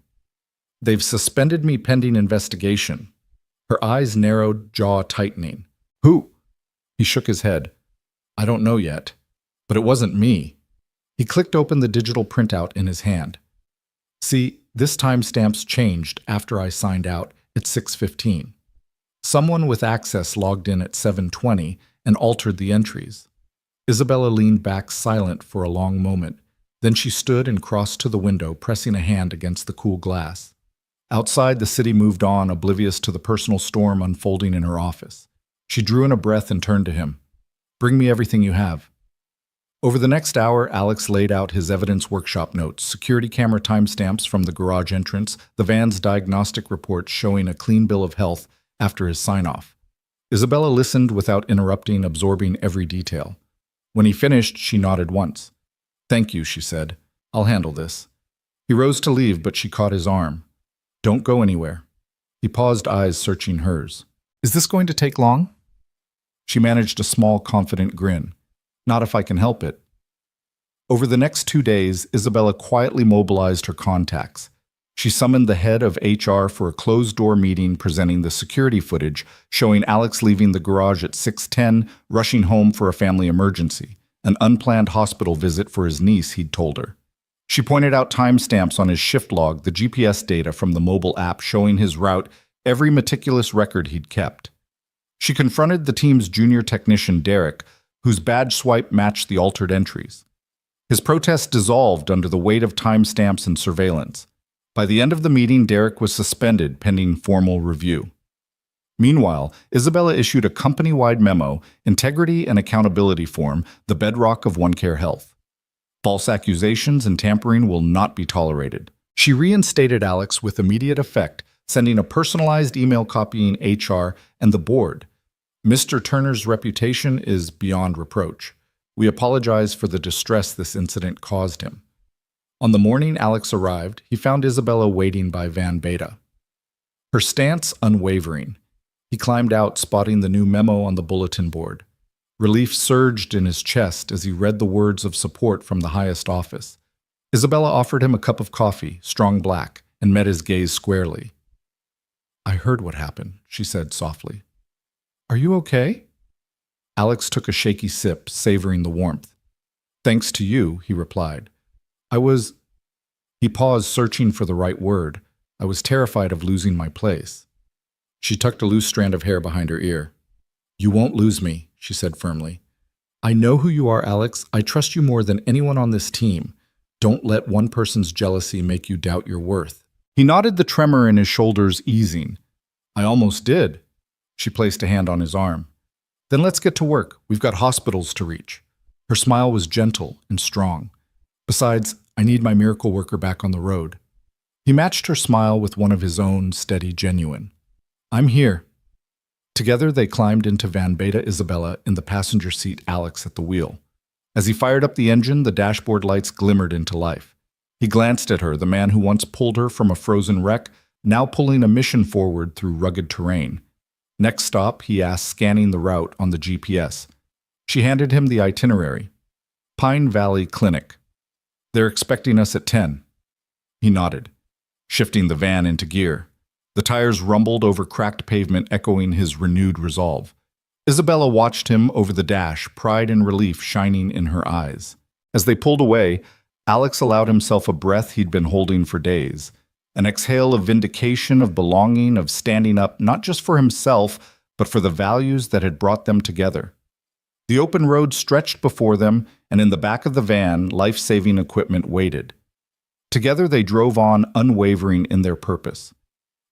They've suspended me pending investigation. Her eyes narrowed, jaw tightening. Who? He shook his head. I don't know yet, but it wasn't me. He clicked open the digital printout in his hand. See, this timestamp's changed after I signed out at 6:15. Someone with access logged in at 7:20 and altered the entries. Isabella leaned back silent for a long moment. Then she stood and crossed to the window, pressing a hand against the cool glass. Outside, the city moved on, oblivious to the personal storm unfolding in her office. She drew in a breath and turned to him. Bring me everything you have. Over the next hour, Alex laid out his evidence workshop notes, security camera timestamps from the garage entrance, the van's diagnostic report showing a clean bill of health after his sign-off. Isabella listened without interrupting, absorbing every detail. When he finished, she nodded once. Thank you, she said. I'll handle this. He rose to leave, but she caught his arm. Don't go anywhere. He paused, eyes searching hers. Is this going to take long? She managed a small, confident grin. Not if I can help it. Over the next 2 days, Isabella quietly mobilized her contacts. She summoned the head of HR for a closed-door meeting presenting the security footage showing Alex leaving the garage at 6:10, rushing home for a family emergency, an unplanned hospital visit for his niece, he'd told her. She pointed out timestamps on his shift log, the GPS data from the mobile app showing his route, every meticulous record he'd kept. She confronted the team's junior technician, Derek, whose badge swipe matched the altered entries. His protest dissolved under the weight of timestamps and surveillance. By the end of the meeting, Derek was suspended pending formal review. Meanwhile, Isabella issued a company-wide memo, Integrity and Accountability Form, the bedrock of OneCare Health. False accusations and tampering will not be tolerated. She reinstated Alex with immediate effect, sending a personalized email copying HR and the board. Mr. Turner's reputation is beyond reproach. We apologize for the distress this incident caused him. On the morning Alex arrived, he found Isabella waiting by Van Beta. Her stance unwavering. He climbed out, spotting the new memo on the bulletin board. Relief surged in his chest as he read the words of support from the highest office. Isabella offered him a cup of coffee, strong black, and met his gaze squarely. I heard what happened, she said softly. Are you okay? Alex took a shaky sip, savoring the warmth. Thanks to you, he replied. He paused, searching for the right word. I was terrified of losing my place. She tucked a loose strand of hair behind her ear. You won't lose me, she said firmly. I know who you are, Alex. I trust you more than anyone on this team. Don't let one person's jealousy make you doubt your worth. He nodded, the tremor in his shoulders easing. I almost did. She placed a hand on his arm. Then let's get to work. We've got hospitals to reach. Her smile was gentle and strong. Besides, I need my miracle worker back on the road. He matched her smile with one of his own, steady, genuine. I'm here. Together they climbed into Van Beta, Isabella in the passenger seat, Alex at the wheel. As he fired up the engine, the dashboard lights glimmered into life. He glanced at her, the man who once pulled her from a frozen wreck, now pulling a mission forward through rugged terrain. Next stop, he asked, scanning the route on the GPS. She handed him the itinerary. Pine Valley Clinic. They're expecting us at 10. He nodded, shifting the van into gear. The tires rumbled over cracked pavement, echoing his renewed resolve. Isabella watched him over the dash, pride and relief shining in her eyes. As they pulled away, Alex allowed himself a breath he'd been holding for days. An exhale of vindication, of belonging, of standing up not just for himself, but for the values that had brought them together. The open road stretched before them, and in the back of the van, life-saving equipment waited. Together they drove on, unwavering in their purpose.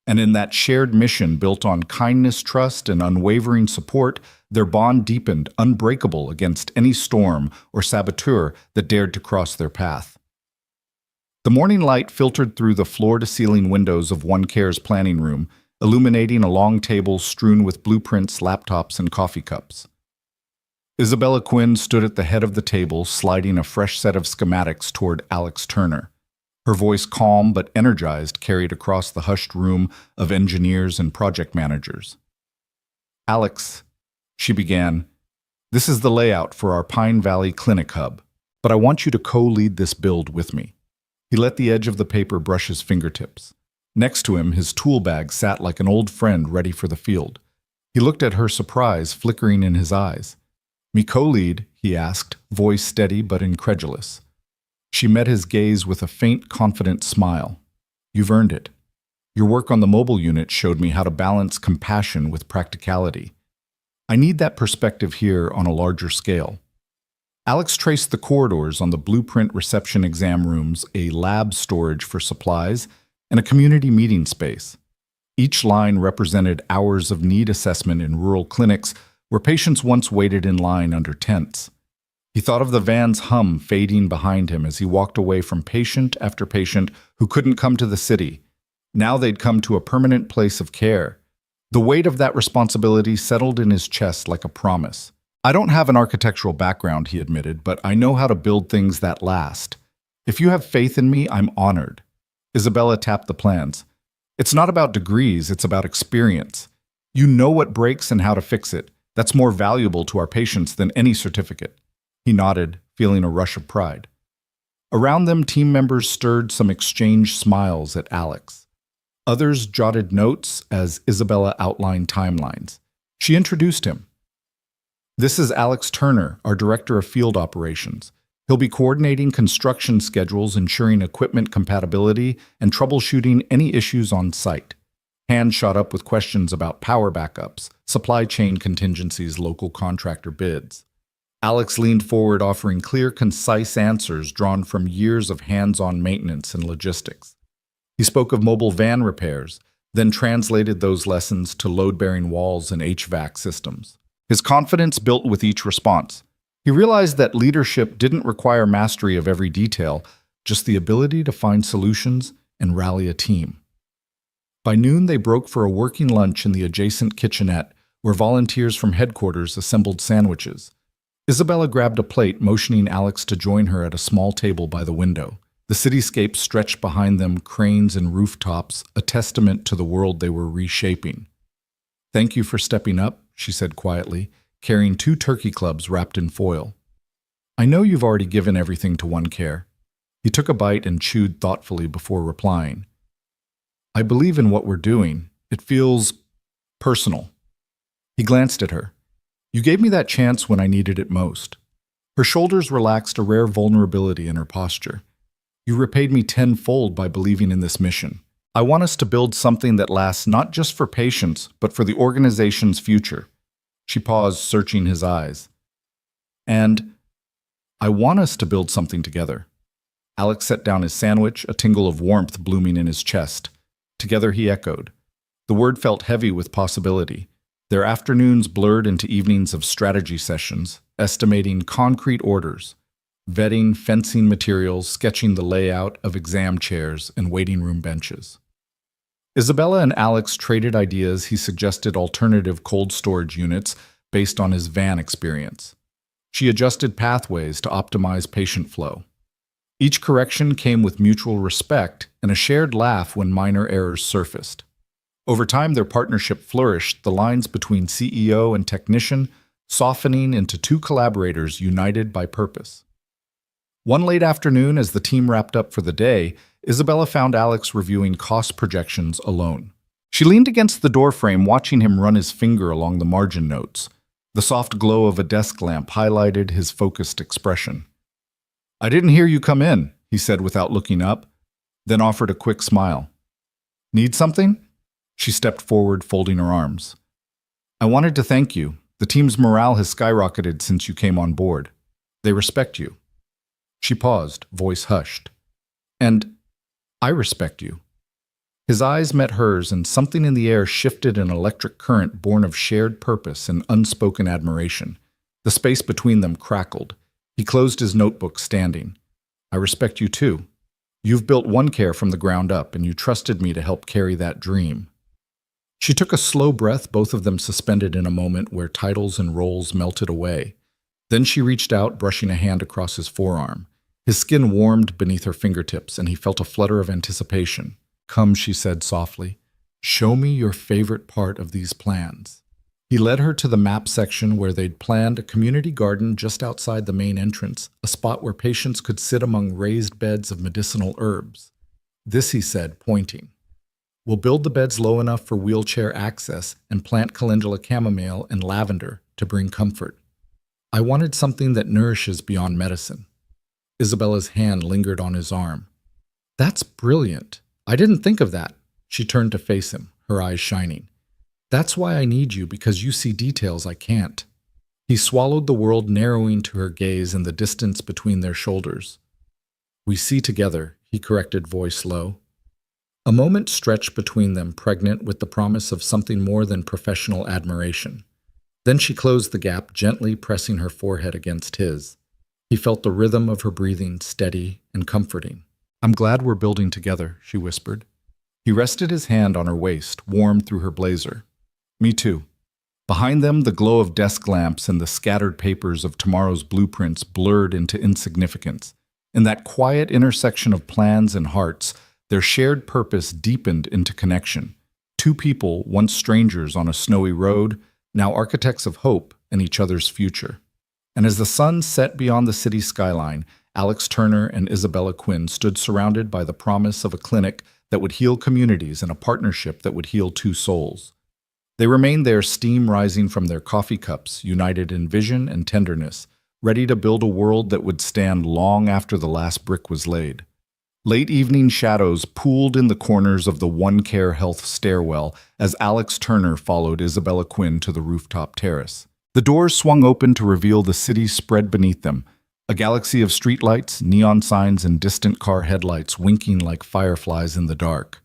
And in that shared mission built on kindness, trust, and unwavering support, their bond deepened, unbreakable against any storm or saboteur that dared to cross their path. The morning light filtered through the floor-to-ceiling windows of OneCare's planning room, illuminating a long table strewn with blueprints, laptops, and coffee cups. Isabella Quinn stood at the head of the table, sliding a fresh set of schematics toward Alex Turner. Her voice, calm but energized, carried across the hushed room of engineers and project managers. "Alex," she began, "this is the layout for our Pine Valley Clinic Hub, but I want you to co-lead this build with me." He let the edge of the paper brush his fingertips. Next to him, his tool bag sat like an old friend ready for the field. He looked at her, surprise flickering in his eyes. "Me co-lead?" he asked, voice steady but incredulous. She met his gaze with a faint, confident smile. "You've earned it. Your work on the mobile unit showed me how to balance compassion with practicality. I need that perspective here on a larger scale." Alex traced the corridors on the blueprint reception exam rooms, a lab storage for supplies, and a community meeting space. Each line represented hours of need assessment in rural clinics where patients once waited in line under tents. He thought of the van's hum fading behind him as he walked away from patient after patient who couldn't come to the city. Now they'd come to a permanent place of care. The weight of that responsibility settled in his chest like a promise. "I don't have an architectural background," he admitted, "but I know how to build things that last. If you have faith in me, I'm honored." Isabella tapped the plans. "It's not about degrees, it's about experience. You know what breaks and how to fix it. That's more valuable to our patients than any certificate." He nodded, feeling a rush of pride. Around them, team members stirred some exchanged smiles at Alex. Others jotted notes as Isabella outlined timelines. She introduced him. "This is Alex Turner, our Director of Field Operations. He'll be coordinating construction schedules, ensuring equipment compatibility, and troubleshooting any issues on site." Hands shot up with questions about power backups, supply chain contingencies, local contractor bids. Alex leaned forward, offering clear, concise answers drawn from years of hands-on maintenance and logistics. He spoke of mobile van repairs, then translated those lessons to load-bearing walls and HVAC systems. His confidence built with each response. He realized that leadership didn't require mastery of every detail, just the ability to find solutions and rally a team. By noon, they broke for a working lunch in the adjacent kitchenette, where volunteers from headquarters assembled sandwiches. Isabella grabbed a plate, motioning Alex to join her at a small table by the window. The cityscape stretched behind them, cranes and rooftops, a testament to the world they were reshaping. "Thank you for stepping up," she said quietly, carrying 2 turkey clubs wrapped in foil. "I know you've already given everything to OneCare." He took a bite and chewed thoughtfully before replying. "I believe in what we're doing. It feels personal." He glanced at her. "You gave me that chance when I needed it most." Her shoulders relaxed, a rare vulnerability in her posture. "You repaid me tenfold by believing in this mission. I want us to build something that lasts not just for patients, but for the organization's future." She paused, searching his eyes. "And I want us to build something together." Alex set down his sandwich, a tingle of warmth blooming in his chest. Together, he echoed. The word felt heavy with possibility. Their afternoons blurred into evenings of strategy sessions, estimating concrete orders, vetting fencing materials, sketching the layout of exam chairs and waiting room benches. Isabella and Alex traded ideas. He suggested alternative cold storage units based on his van experience. She adjusted pathways to optimize patient flow. Each correction came with mutual respect and a shared laugh when minor errors surfaced. Over time, their partnership flourished, the lines between CEO and technician softening into 2 collaborators united by purpose. One late afternoon, as the team wrapped up for the day, Isabella found Alex reviewing cost projections alone. She leaned against the doorframe, watching him run his finger along the margin notes. The soft glow of a desk lamp highlighted his focused expression. "I didn't hear you come in," he said without looking up, then offered a quick smile. "Need something?" She stepped forward, folding her arms. "I wanted to thank you. The team's morale has skyrocketed since you came on board. They respect you." She paused, voice hushed. "And I respect you." His eyes met hers, and something in the air shifted, an electric current born of shared purpose and unspoken admiration. The space between them crackled. He closed his notebook, standing. "I respect you too. You've built OneCare from the ground up, and you trusted me to help carry that dream." She took a slow breath, both of them suspended in a moment where titles and roles melted away. Then she reached out, brushing a hand across his forearm. His skin warmed beneath her fingertips, and he felt a flutter of anticipation. "Come," she said softly. "Show me your favorite part of these plans." He led her to the map section where they'd planned a community garden just outside the main entrance, a spot where patients could sit among raised beds of medicinal herbs. "This," he said, pointing. "We'll build the beds low enough for wheelchair access and plant calendula chamomile and lavender to bring comfort. I wanted something that nourishes beyond medicine." Isabella's hand lingered on his arm. "That's brilliant. I didn't think of that." She turned to face him, her eyes shining. "That's why I need you, because you see details I can't." He swallowed, the world narrowing to her gaze and the distance between their shoulders. "We see together," he corrected, voice low. A moment stretched between them, pregnant with the promise of something more than professional admiration. Then she closed the gap, gently pressing her forehead against his. He felt the rhythm of her breathing, steady and comforting. "I'm glad we're building together," she whispered. He rested his hand on her waist, warm through her blazer. "Me too." Behind them, the glow of desk lamps and the scattered papers of tomorrow's blueprints blurred into insignificance. In that quiet intersection of plans and hearts, their shared purpose deepened into connection. Two people, once strangers on a snowy road, now architects of hope and each other's future. And as the sun set beyond the city skyline, Alex Turner and Isabella Quinn stood surrounded by the promise of a clinic that would heal communities and a partnership that would heal two souls. They remained there, steam rising from their coffee cups, united in vision and tenderness, ready to build a world that would stand long after the last brick was laid. Late evening shadows pooled in the corners of the One Care Health stairwell as Alex Turner followed Isabella Quinn to the rooftop terrace. The doors swung open to reveal the city spread beneath them, a galaxy of streetlights, neon signs, and distant car headlights winking like fireflies in the dark.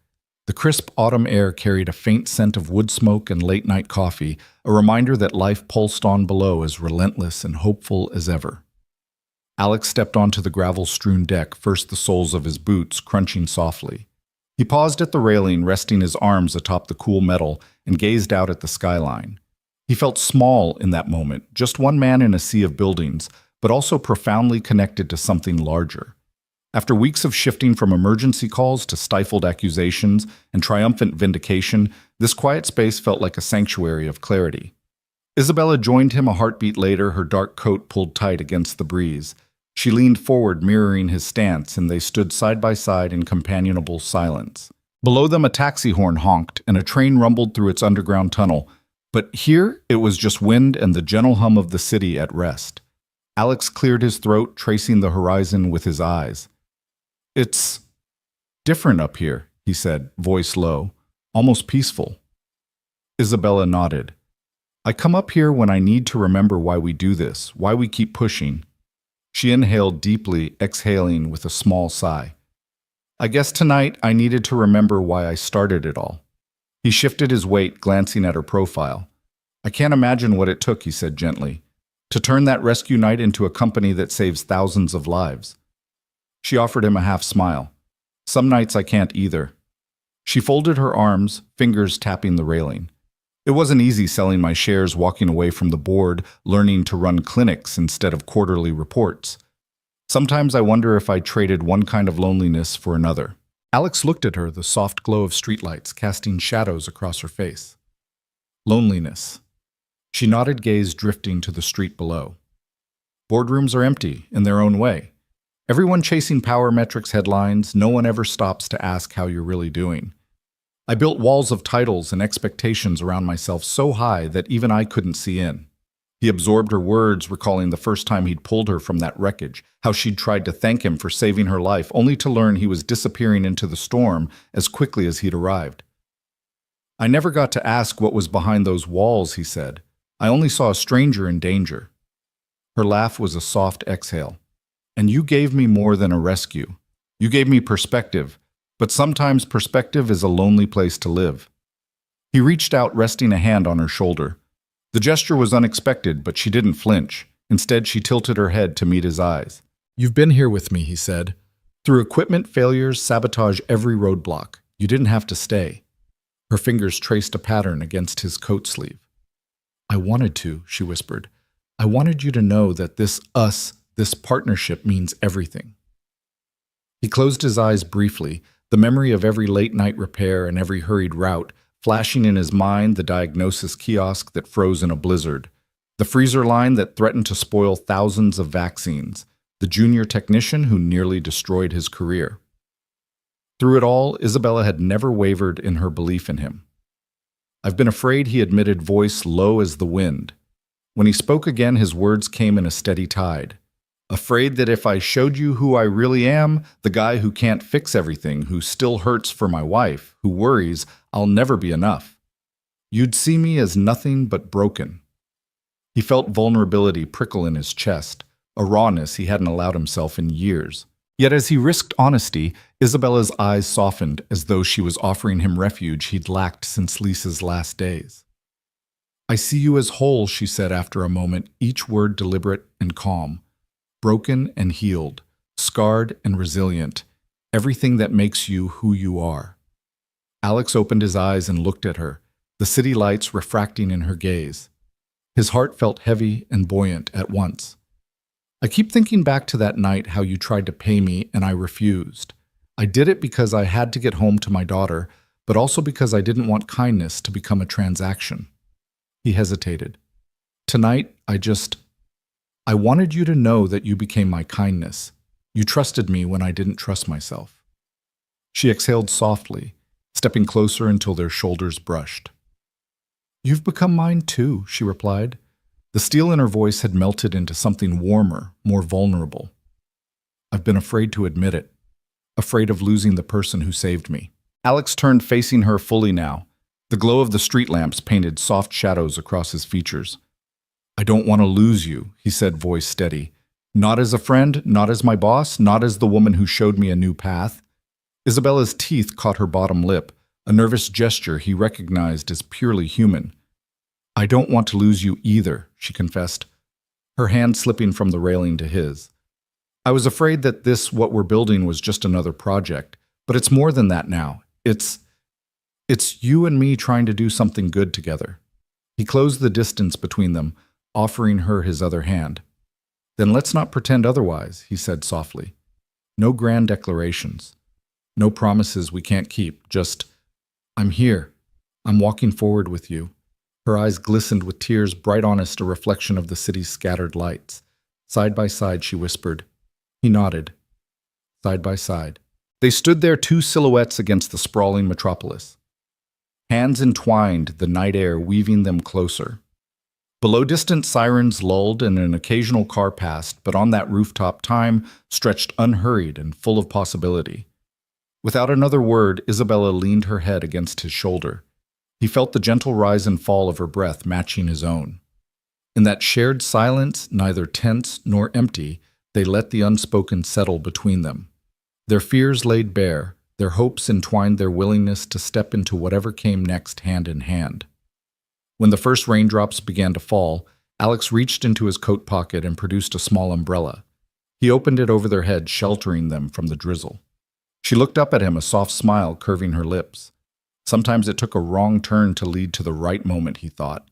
The crisp autumn air carried a faint scent of wood smoke and late-night coffee, a reminder that life pulsed on below as relentless and hopeful as ever. Alex stepped onto the gravel-strewn deck, first the soles of his boots crunching softly. He paused at the railing, resting his arms atop the cool metal, and gazed out at the skyline. He felt small in that moment, just one man in a sea of buildings, but also profoundly connected to something larger. After weeks of shifting from emergency calls to stifled accusations and triumphant vindication, this quiet space felt like a sanctuary of clarity. Isabella joined him a heartbeat later, her dark coat pulled tight against the breeze. She leaned forward, mirroring his stance, and they stood side by side in companionable silence. Below them, a taxi horn honked, and a train rumbled through its underground tunnel. But here, it was just wind and the gentle hum of the city at rest. Alex cleared his throat, tracing the horizon with his eyes. "It's different up here," he said, voice low, almost peaceful. Isabella nodded. "I come up here when I need to remember why we do this, why we keep pushing." She inhaled deeply, exhaling with a small sigh. "I guess tonight I needed to remember why I started it all." He shifted his weight, glancing at her profile. "I can't imagine what it took," he said gently, "to turn that rescue night into a company that saves thousands of lives." She offered him a half smile. "Some nights I can't either." She folded her arms, fingers tapping the railing. "It wasn't easy selling my shares, walking away from the board, learning to run clinics instead of quarterly reports. Sometimes I wonder if I traded one kind of loneliness for another." Alex looked at her, the soft glow of streetlights casting shadows across her face. "Loneliness." She nodded, gaze drifting to the street below. "Boardrooms are empty, in their own way. Everyone chasing power metrics headlines, no one ever stops to ask how you're really doing. I built walls of titles and expectations around myself so high that even I couldn't see in." He absorbed her words, recalling the first time he'd pulled her from that wreckage, how she'd tried to thank him for saving her life, only to learn he was disappearing into the storm as quickly as he'd arrived. "I never got to ask what was behind those walls," he said. "I only saw a stranger in danger." Her laugh was a soft exhale. "And you gave me more than a rescue. You gave me perspective, but sometimes perspective is a lonely place to live." He reached out, resting a hand on her shoulder. The gesture was unexpected, but she didn't flinch. Instead, she tilted her head to meet his eyes. "You've been here with me," he said. "Through equipment failures, sabotage, every roadblock. You didn't have to stay." Her fingers traced a pattern against his coat sleeve. "I wanted to," she whispered. I wanted you to know that this partnership means everything. He closed his eyes briefly, the memory of every late-night repair and every hurried route, flashing in his mind the diagnosis kiosk that froze in a blizzard, the freezer line that threatened to spoil thousands of vaccines, the junior technician who nearly destroyed his career. Through it all, Isabella had never wavered in her belief in him. "I've been afraid," he admitted, voice low as the wind. When he spoke again, his words came in a steady tide. "Afraid that if I showed you who I really am, the guy who can't fix everything, who still hurts for my wife, who worries I'll never be enough, you'd see me as nothing but broken." He felt vulnerability prickle in his chest, a rawness he hadn't allowed himself in years. Yet as he risked honesty, Isabella's eyes softened as though she was offering him refuge he'd lacked since Lisa's last days. "I see you as whole," she said after a moment, each word deliberate and calm. "Broken and healed, scarred and resilient, everything that makes you who you are." Alex opened his eyes and looked at her, the city lights refracting in her gaze. His heart felt heavy and buoyant at once. "I keep thinking back to that night how you tried to pay me and I refused. I did it because I had to get home to my daughter, but also because I didn't want kindness to become a transaction." He hesitated. "Tonight, I wanted you to know that you became my kindness. You trusted me when I didn't trust myself." She exhaled softly, stepping closer until their shoulders brushed. "You've become mine too," she replied. The steel in her voice had melted into something warmer, more vulnerable. "I've been afraid to admit it, afraid of losing the person who saved me." Alex turned, facing her fully now. The glow of the street lamps painted soft shadows across his features. "I don't want to lose you," he said, voice steady. "Not as a friend, not as my boss, not as the woman who showed me a new path." Isabella's teeth caught her bottom lip, a nervous gesture he recognized as purely human. "I don't want to lose you either," she confessed, her hand slipping from the railing to his. "I was afraid that what we're building was just another project, but it's more than that now. It's you and me trying to do something good together." He closed the distance between them, offering her his other hand. "Then let's not pretend otherwise," he said softly. "No grand declarations. No promises we can't keep. Just, I'm here. I'm walking forward with you." Her eyes glistened with tears, bright honest, a reflection of the city's scattered lights. "Side by side," she whispered. He nodded. Side by side. They stood there, two silhouettes against the sprawling metropolis. Hands entwined, the night air weaving them closer. Below, distant sirens lulled and an occasional car passed, but on that rooftop time stretched unhurried and full of possibility. Without another word, Isabella leaned her head against his shoulder. He felt the gentle rise and fall of her breath matching his own. In that shared silence, neither tense nor empty, they let the unspoken settle between them. Their fears laid bare, their hopes entwined, their willingness to step into whatever came next hand in hand. When the first raindrops began to fall, Alex reached into his coat pocket and produced a small umbrella. He opened it over their heads, sheltering them from the drizzle. She looked up at him, a soft smile curving her lips. Sometimes it took a wrong turn to lead to the right moment, he thought.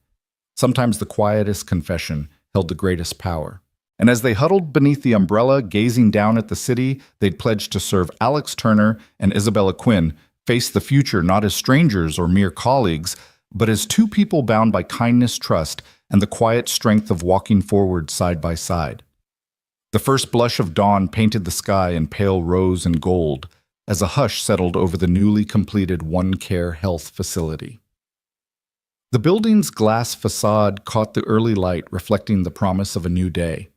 Sometimes the quietest confession held the greatest power. And as they huddled beneath the umbrella, gazing down at the city they'd pledged to serve, Alex Turner and Isabella Quinn faced the future not as strangers or mere colleagues, but as two people bound by kindness, trust, and the quiet strength of walking forward side by side. The first blush of dawn painted the sky in pale rose and gold, as a hush settled over the newly completed One Care Health facility. The building's glass facade caught the early light, reflecting the promise of a new day.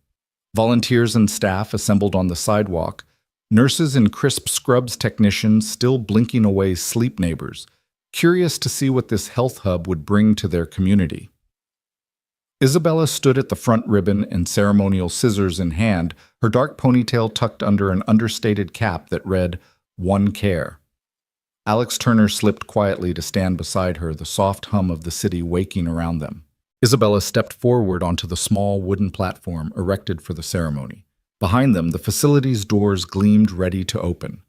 Volunteers and staff assembled on the sidewalk, nurses in crisp scrubs, technicians still blinking away sleep neighbors, curious to see what this health hub would bring to their community. Isabella stood at the front, ribbon and ceremonial scissors in hand, her dark ponytail tucked under an understated cap that read, One Care. Alex Turner slipped quietly to stand beside her, the soft hum of the city waking around them. Isabella stepped forward onto the small wooden platform erected for the ceremony. Behind them, the facility's doors gleamed, ready to open.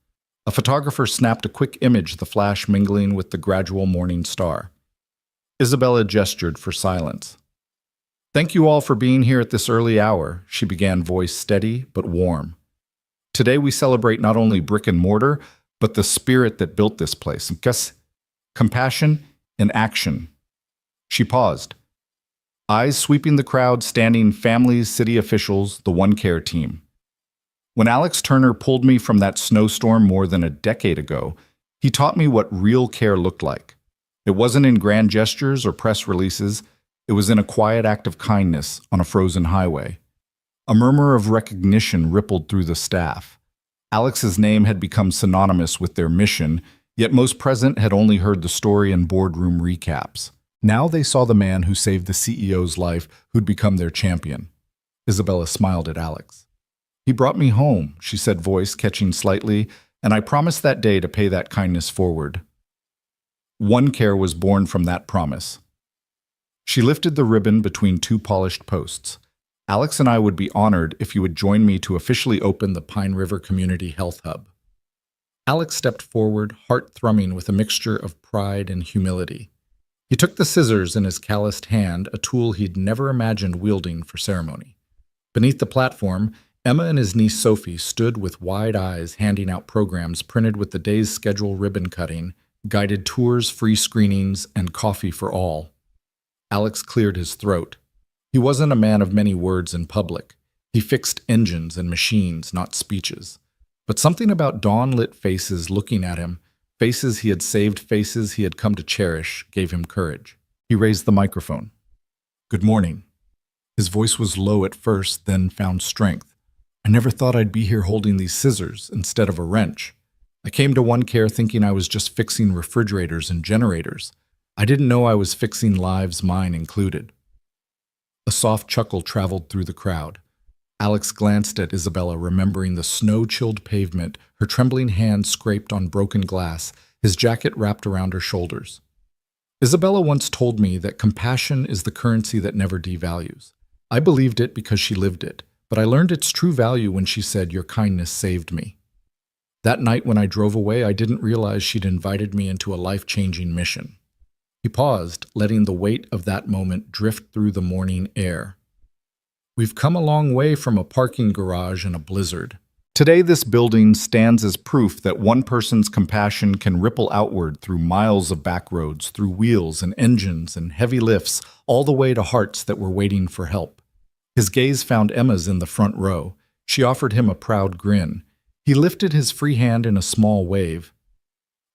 A photographer snapped a quick image, the flash mingling with the gradual morning star. Isabella gestured for silence. Thank you all for being here at this early hour, she began, voice steady but warm. Today we celebrate not only brick and mortar, but the spirit that built this place. Compassion in action. She paused, eyes sweeping the crowd, standing families, city officials, the One Care team. When Alex Turner pulled me from that snowstorm more than a decade ago, he taught me what real care looked like. It wasn't in grand gestures or press releases. It was in a quiet act of kindness on a frozen highway. A murmur of recognition rippled through the staff. Alex's name had become synonymous with their mission, yet most present had only heard the story in boardroom recaps. Now they saw the man who saved the CEO's life, who'd become their champion. Isabella smiled at Alex. He brought me home, she said, voice catching slightly, and I promised that day to pay that kindness forward. One Care was born from that promise. She lifted the ribbon between two polished posts. Alex and I would be honored if you would join me to officially open the Pine River Community Health Hub. Alex stepped forward, heart thrumming with a mixture of pride and humility. He took the scissors in his calloused hand, a tool he'd never imagined wielding for ceremony. Beneath the platform, Emma and his niece Sophie stood with wide eyes, handing out programs printed with the day's schedule, ribbon cutting, guided tours, free screenings, and coffee for all. Alex cleared his throat. He wasn't a man of many words in public. He fixed engines and machines, not speeches. But something about dawn-lit faces looking at him, faces he had saved, faces he had come to cherish, gave him courage. He raised the microphone. Good morning. His voice was low at first, then found strength. I never thought I'd be here holding these scissors instead of a wrench. I came to One Care thinking I was just fixing refrigerators and generators. I didn't know I was fixing lives, mine included. A soft chuckle traveled through the crowd. Alex glanced at Isabella, remembering the snow-chilled pavement, her trembling hand scraped on broken glass, his jacket wrapped around her shoulders. Isabella once told me that compassion is the currency that never devalues. I believed it because she lived it, but I learned its true value when she said, "Your kindness saved me." That night when I drove away, I didn't realize she'd invited me into a life-changing mission. He paused, letting the weight of that moment drift through the morning air. We've come a long way from a parking garage in a blizzard. Today, this building stands as proof that one person's compassion can ripple outward through miles of back roads, through wheels and engines and heavy lifts, all the way to hearts that were waiting for help. His gaze found Emma's in the front row. She offered him a proud grin. He lifted his free hand in a small wave.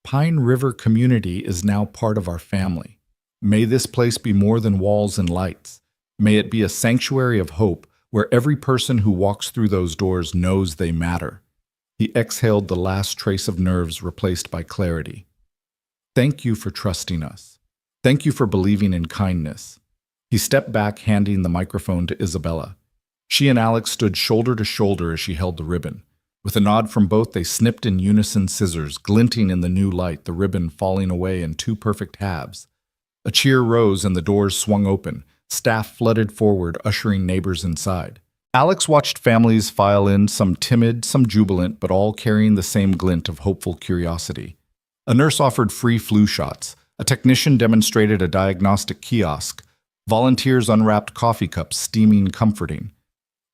Pine River Community is now part of our family. May this place be more than walls and lights. May it be a sanctuary of hope where every person who walks through those doors knows they matter. He exhaled the last trace of nerves replaced by clarity. Thank you for trusting us. Thank you for believing in kindness. He stepped back, handing the microphone to Isabella. She and Alex stood shoulder to shoulder as she held the ribbon. With a nod from both, they snipped in unison, scissors glinting in the new light, the ribbon falling away in two perfect halves. A cheer rose and the doors swung open. Staff flooded forward, ushering neighbors inside. Alex watched families file in, some timid, some jubilant, but all carrying the same glint of hopeful curiosity. A nurse offered free flu shots. A technician demonstrated a diagnostic kiosk. Volunteers unwrapped coffee cups, steaming, comforting.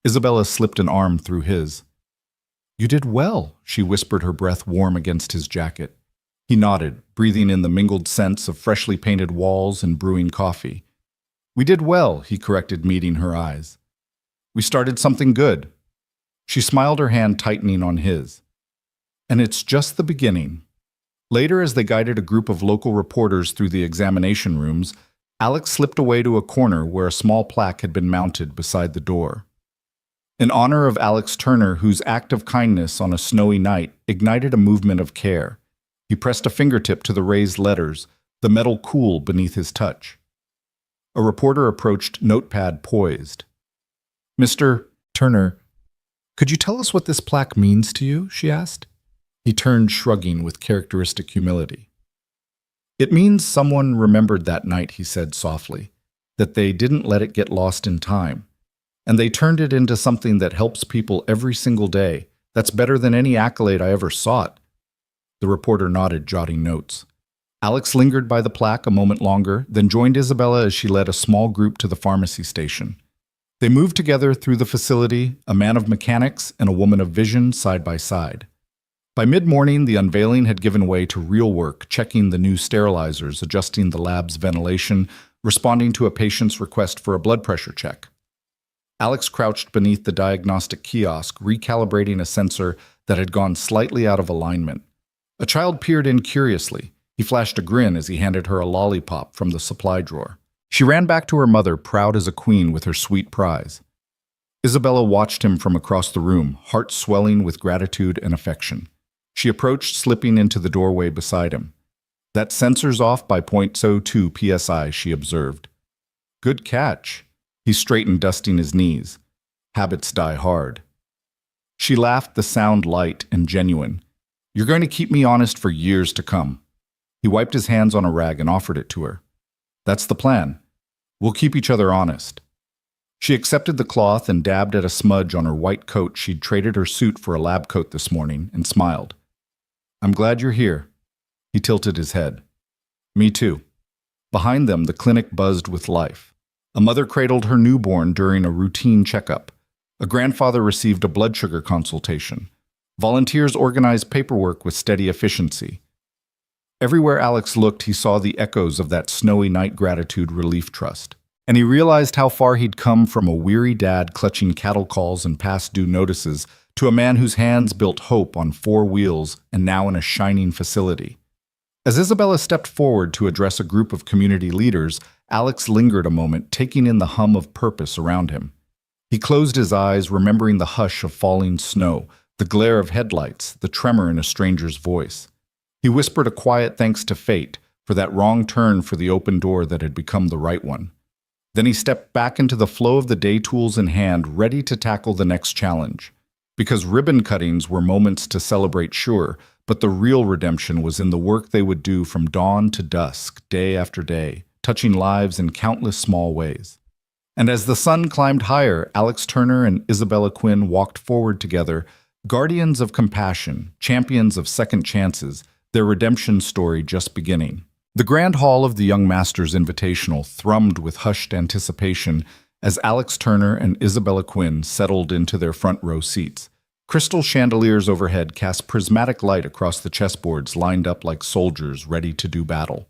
Isabella slipped an arm through his. You did well, she whispered, her breath warm against his jacket. He nodded, breathing in the mingled scents of freshly painted walls and brewing coffee. We did well, he corrected, meeting her eyes. We started something good. She smiled, her hand tightening on his. And it's just the beginning. Later, as they guided a group of local reporters through the examination rooms, Alex slipped away to a corner where a small plaque had been mounted beside the door. In honor of Alex Turner, whose act of kindness on a snowy night ignited a movement of care. He pressed a fingertip to the raised letters, the metal cool beneath his touch. A reporter approached, notepad poised. Mr. Turner, could you tell us what this plaque means to you? She asked. He turned, shrugging with characteristic humility. It means someone remembered that night, he said softly, that they didn't let it get lost in time. And they turned it into something that helps people every single day. That's better than any accolade I ever sought. The reporter nodded, jotting notes. Alex lingered by the plaque a moment longer, then joined Isabella as she led a small group to the pharmacy station. They moved together through the facility, a man of mechanics and a woman of vision side by side. By mid-morning, the unveiling had given way to real work, checking the new sterilizers, adjusting the lab's ventilation, responding to a patient's request for a blood pressure check. Alex crouched beneath the diagnostic kiosk, recalibrating a sensor that had gone slightly out of alignment. A child peered in curiously. He flashed a grin as he handed her a lollipop from the supply drawer. She ran back to her mother, proud as a queen with her sweet prize. Isabella watched him from across the room, heart swelling with gratitude and affection. She approached, slipping into the doorway beside him. "That sensor's off by 0.02 psi, she observed. "Good catch." He straightened, dusting his knees. "Habits die hard." She laughed, the sound light and genuine. "You're going to keep me honest for years to come." He wiped his hands on a rag and offered it to her. "That's the plan. We'll keep each other honest." She accepted the cloth and dabbed at a smudge on her white coat. She'd traded her suit for a lab coat this morning and smiled. "I'm glad you're here." He tilted his head. "Me too." Behind them, the clinic buzzed with life. A mother cradled her newborn during a routine checkup. A grandfather received a blood sugar consultation. Volunteers organized paperwork with steady efficiency. Everywhere Alex looked, he saw the echoes of that snowy night gratitude relief trust. And he realized how far he'd come from a weary dad clutching cattle calls and past due notices to a man whose hands built hope on 4 wheels and now in a shining facility. As Isabella stepped forward to address a group of community leaders, Alex lingered a moment, taking in the hum of purpose around him. He closed his eyes, remembering the hush of falling snow, the glare of headlights, the tremor in a stranger's voice. He whispered a quiet thanks to fate for that wrong turn for the open door that had become the right one. Then he stepped back into the flow of the day, tools in hand, ready to tackle the next challenge. Because ribbon cuttings were moments to celebrate, sure, but the real redemption was in the work they would do from dawn to dusk, day after day, touching lives in countless small ways. And as the sun climbed higher, Alex Turner and Isabella Quinn walked forward together, guardians of compassion, champions of second chances, their redemption story just beginning. The grand hall of the Young Masters Invitational thrummed with hushed anticipation as Alex Turner and Isabella Quinn settled into their front row seats. Crystal chandeliers overhead cast prismatic light across the chessboards lined up like soldiers ready to do battle.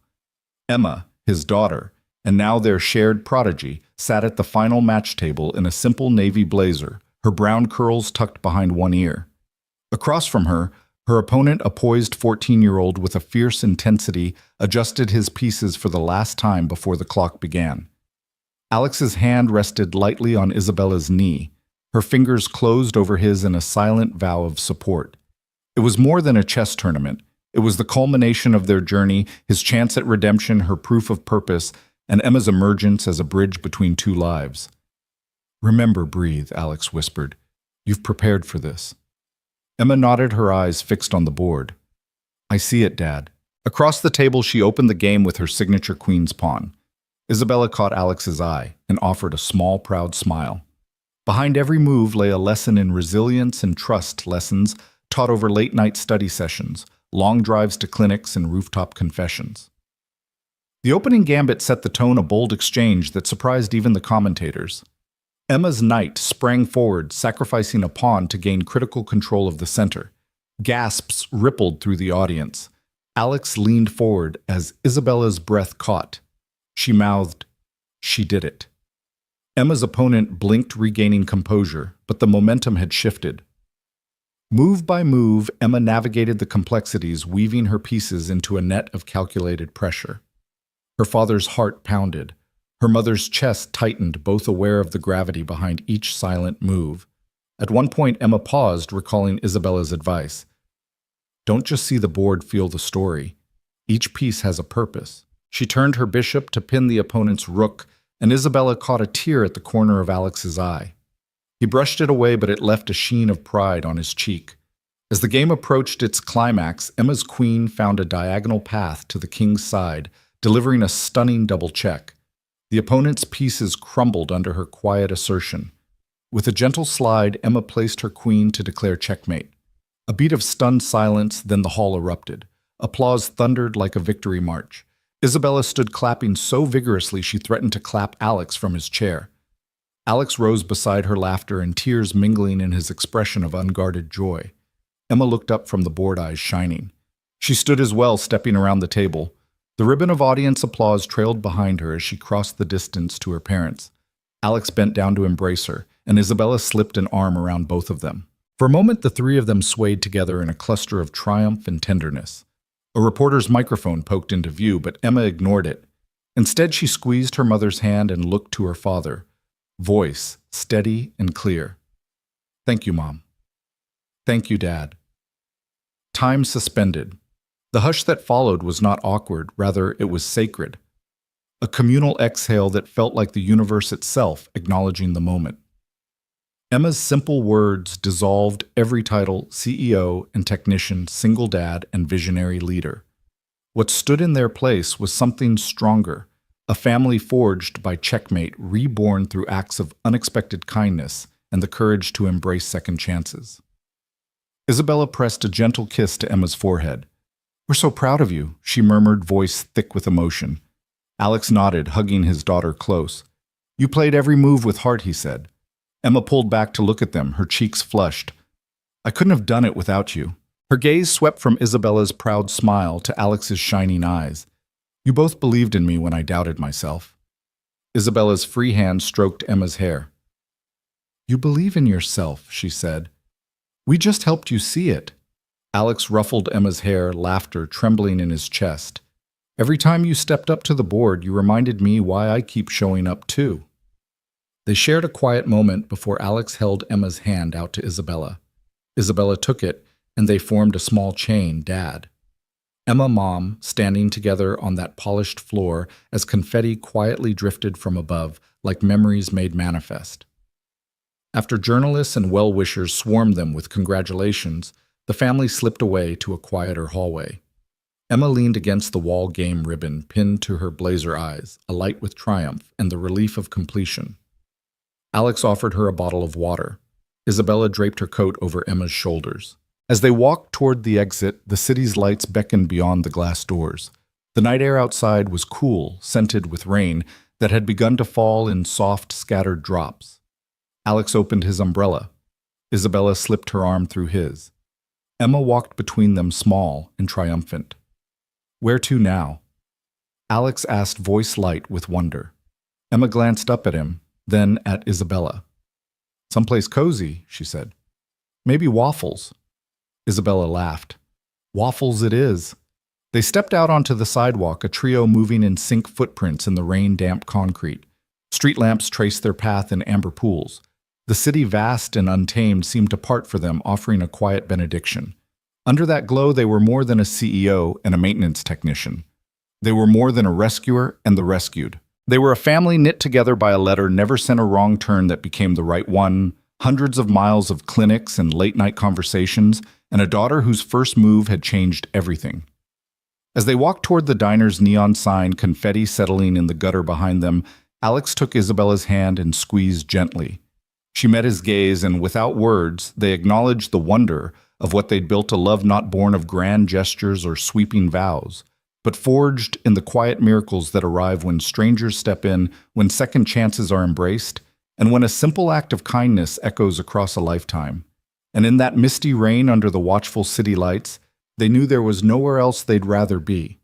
Emma, his daughter, and now their shared prodigy, sat at the final match table in a simple navy blazer, her brown curls tucked behind one ear. Across from her, her opponent, a poised 14-year-old with a fierce intensity, adjusted his pieces for the last time before the clock began. Alex's hand rested lightly on Isabella's knee. Her fingers closed over his in a silent vow of support. It was more than a chess tournament. It was the culmination of their journey, his chance at redemption, her proof of purpose, and Emma's emergence as a bridge between 2 lives. "Remember, breathe," Alex whispered. "You've prepared for this." Emma nodded, her eyes fixed on the board. "I see it, Dad." Across the table, she opened the game with her signature queen's pawn. Isabella caught Alex's eye and offered a small, proud smile. Behind every move lay a lesson in resilience and trust, lessons taught over late-night study sessions, long drives to clinics, and rooftop confessions. The opening gambit set the tone, a bold exchange that surprised even the commentators. Emma's knight sprang forward, sacrificing a pawn to gain critical control of the center. Gasps rippled through the audience. Alex leaned forward as Isabella's breath caught. She mouthed, "She did it." Emma's opponent blinked, regaining composure, but the momentum had shifted. Move by move, Emma navigated the complexities, weaving her pieces into a net of calculated pressure. Her father's heart pounded. Her mother's chest tightened, both aware of the gravity behind each silent move. At one point, Emma paused, recalling Isabella's advice. "Don't just see the board, feel the story. Each piece has a purpose." She turned her bishop to pin the opponent's rook, and Isabella caught a tear at the corner of Alex's eye. He brushed it away, but it left a sheen of pride on his cheek. As the game approached its climax, Emma's queen found a diagonal path to the king's side, delivering a stunning double check. The opponent's pieces crumbled under her quiet assertion. With a gentle slide, Emma placed her queen to declare checkmate. A beat of stunned silence, then the hall erupted. Applause thundered like a victory march. Isabella stood clapping so vigorously she threatened to clap Alex from his chair. Alex rose beside her, laughter and tears mingling in his expression of unguarded joy. Emma looked up from the bored eyes shining. She stood as well, stepping around the table. The ribbon of audience applause trailed behind her as she crossed the distance to her parents. Alex bent down to embrace her, and Isabella slipped an arm around both of them. For a moment, the three of them swayed together in a cluster of triumph and tenderness. A reporter's microphone poked into view, but Emma ignored it. Instead, she squeezed her mother's hand and looked to her father. Voice steady and clear. "Thank you, Mom." "Thank you, Dad." Time suspended. The hush that followed was not awkward, rather it was sacred. A communal exhale that felt like the universe itself acknowledging the moment. Emma's simple words dissolved every title, CEO and technician, single dad and visionary leader. What stood in their place was something stronger, a family forged by checkmate, reborn through acts of unexpected kindness and the courage to embrace second chances. Isabella pressed a gentle kiss to Emma's forehead. "We're so proud of you," she murmured, voice thick with emotion. Alex nodded, hugging his daughter close. "You played every move with heart," he said. Emma pulled back to look at them, her cheeks flushed. "I couldn't have done it without you." Her gaze swept from Isabella's proud smile to Alex's shining eyes. "You both believed in me when I doubted myself." Isabella's free hand stroked Emma's hair. "You believe in yourself," she said. "We just helped you see it." Alex ruffled Emma's hair, laughter trembling in his chest. "Every time you stepped up to the board, you reminded me why I keep showing up too." They shared a quiet moment before Alex held Emma's hand out to Isabella. Isabella took it, and they formed a small chain, Dad. Emma, Mom, standing together on that polished floor as confetti quietly drifted from above, like memories made manifest. After journalists and well-wishers swarmed them with congratulations, the family slipped away to a quieter hallway. Emma leaned against the wall game ribbon pinned to her blazer eyes, alight with triumph and the relief of completion. Alex offered her a bottle of water. Isabella draped her coat over Emma's shoulders. As they walked toward the exit, the city's lights beckoned beyond the glass doors. The night air outside was cool, scented with rain that had begun to fall in soft, scattered drops. Alex opened his umbrella. Isabella slipped her arm through his. Emma walked between them, small and triumphant. "Where to now?" Alex asked, voice light with wonder. Emma glanced up at him, then at Isabella. "Someplace cozy," she said. "Maybe Waffles." Isabella laughed. "Waffles it is." They stepped out onto the sidewalk, a trio moving in sync footprints in the rain-damp concrete. Street lamps traced their path in amber pools. The city, vast and untamed, seemed to part for them, offering a quiet benediction. Under that glow, they were more than a CEO and a maintenance technician. They were more than a rescuer and the rescued. They were a family knit together by a letter never sent a wrong turn that became the right one, hundreds of miles of clinics and late-night conversations, and a daughter whose first move had changed everything. As they walked toward the diner's neon sign, confetti settling in the gutter behind them, Alex took Isabella's hand and squeezed gently. She met his gaze, and without words, they acknowledged the wonder of what they'd built, a love not born of grand gestures or sweeping vows, but forged in the quiet miracles that arrive when strangers step in, when second chances are embraced, and when a simple act of kindness echoes across a lifetime. And in that misty rain under the watchful city lights, they knew there was nowhere else they'd rather be.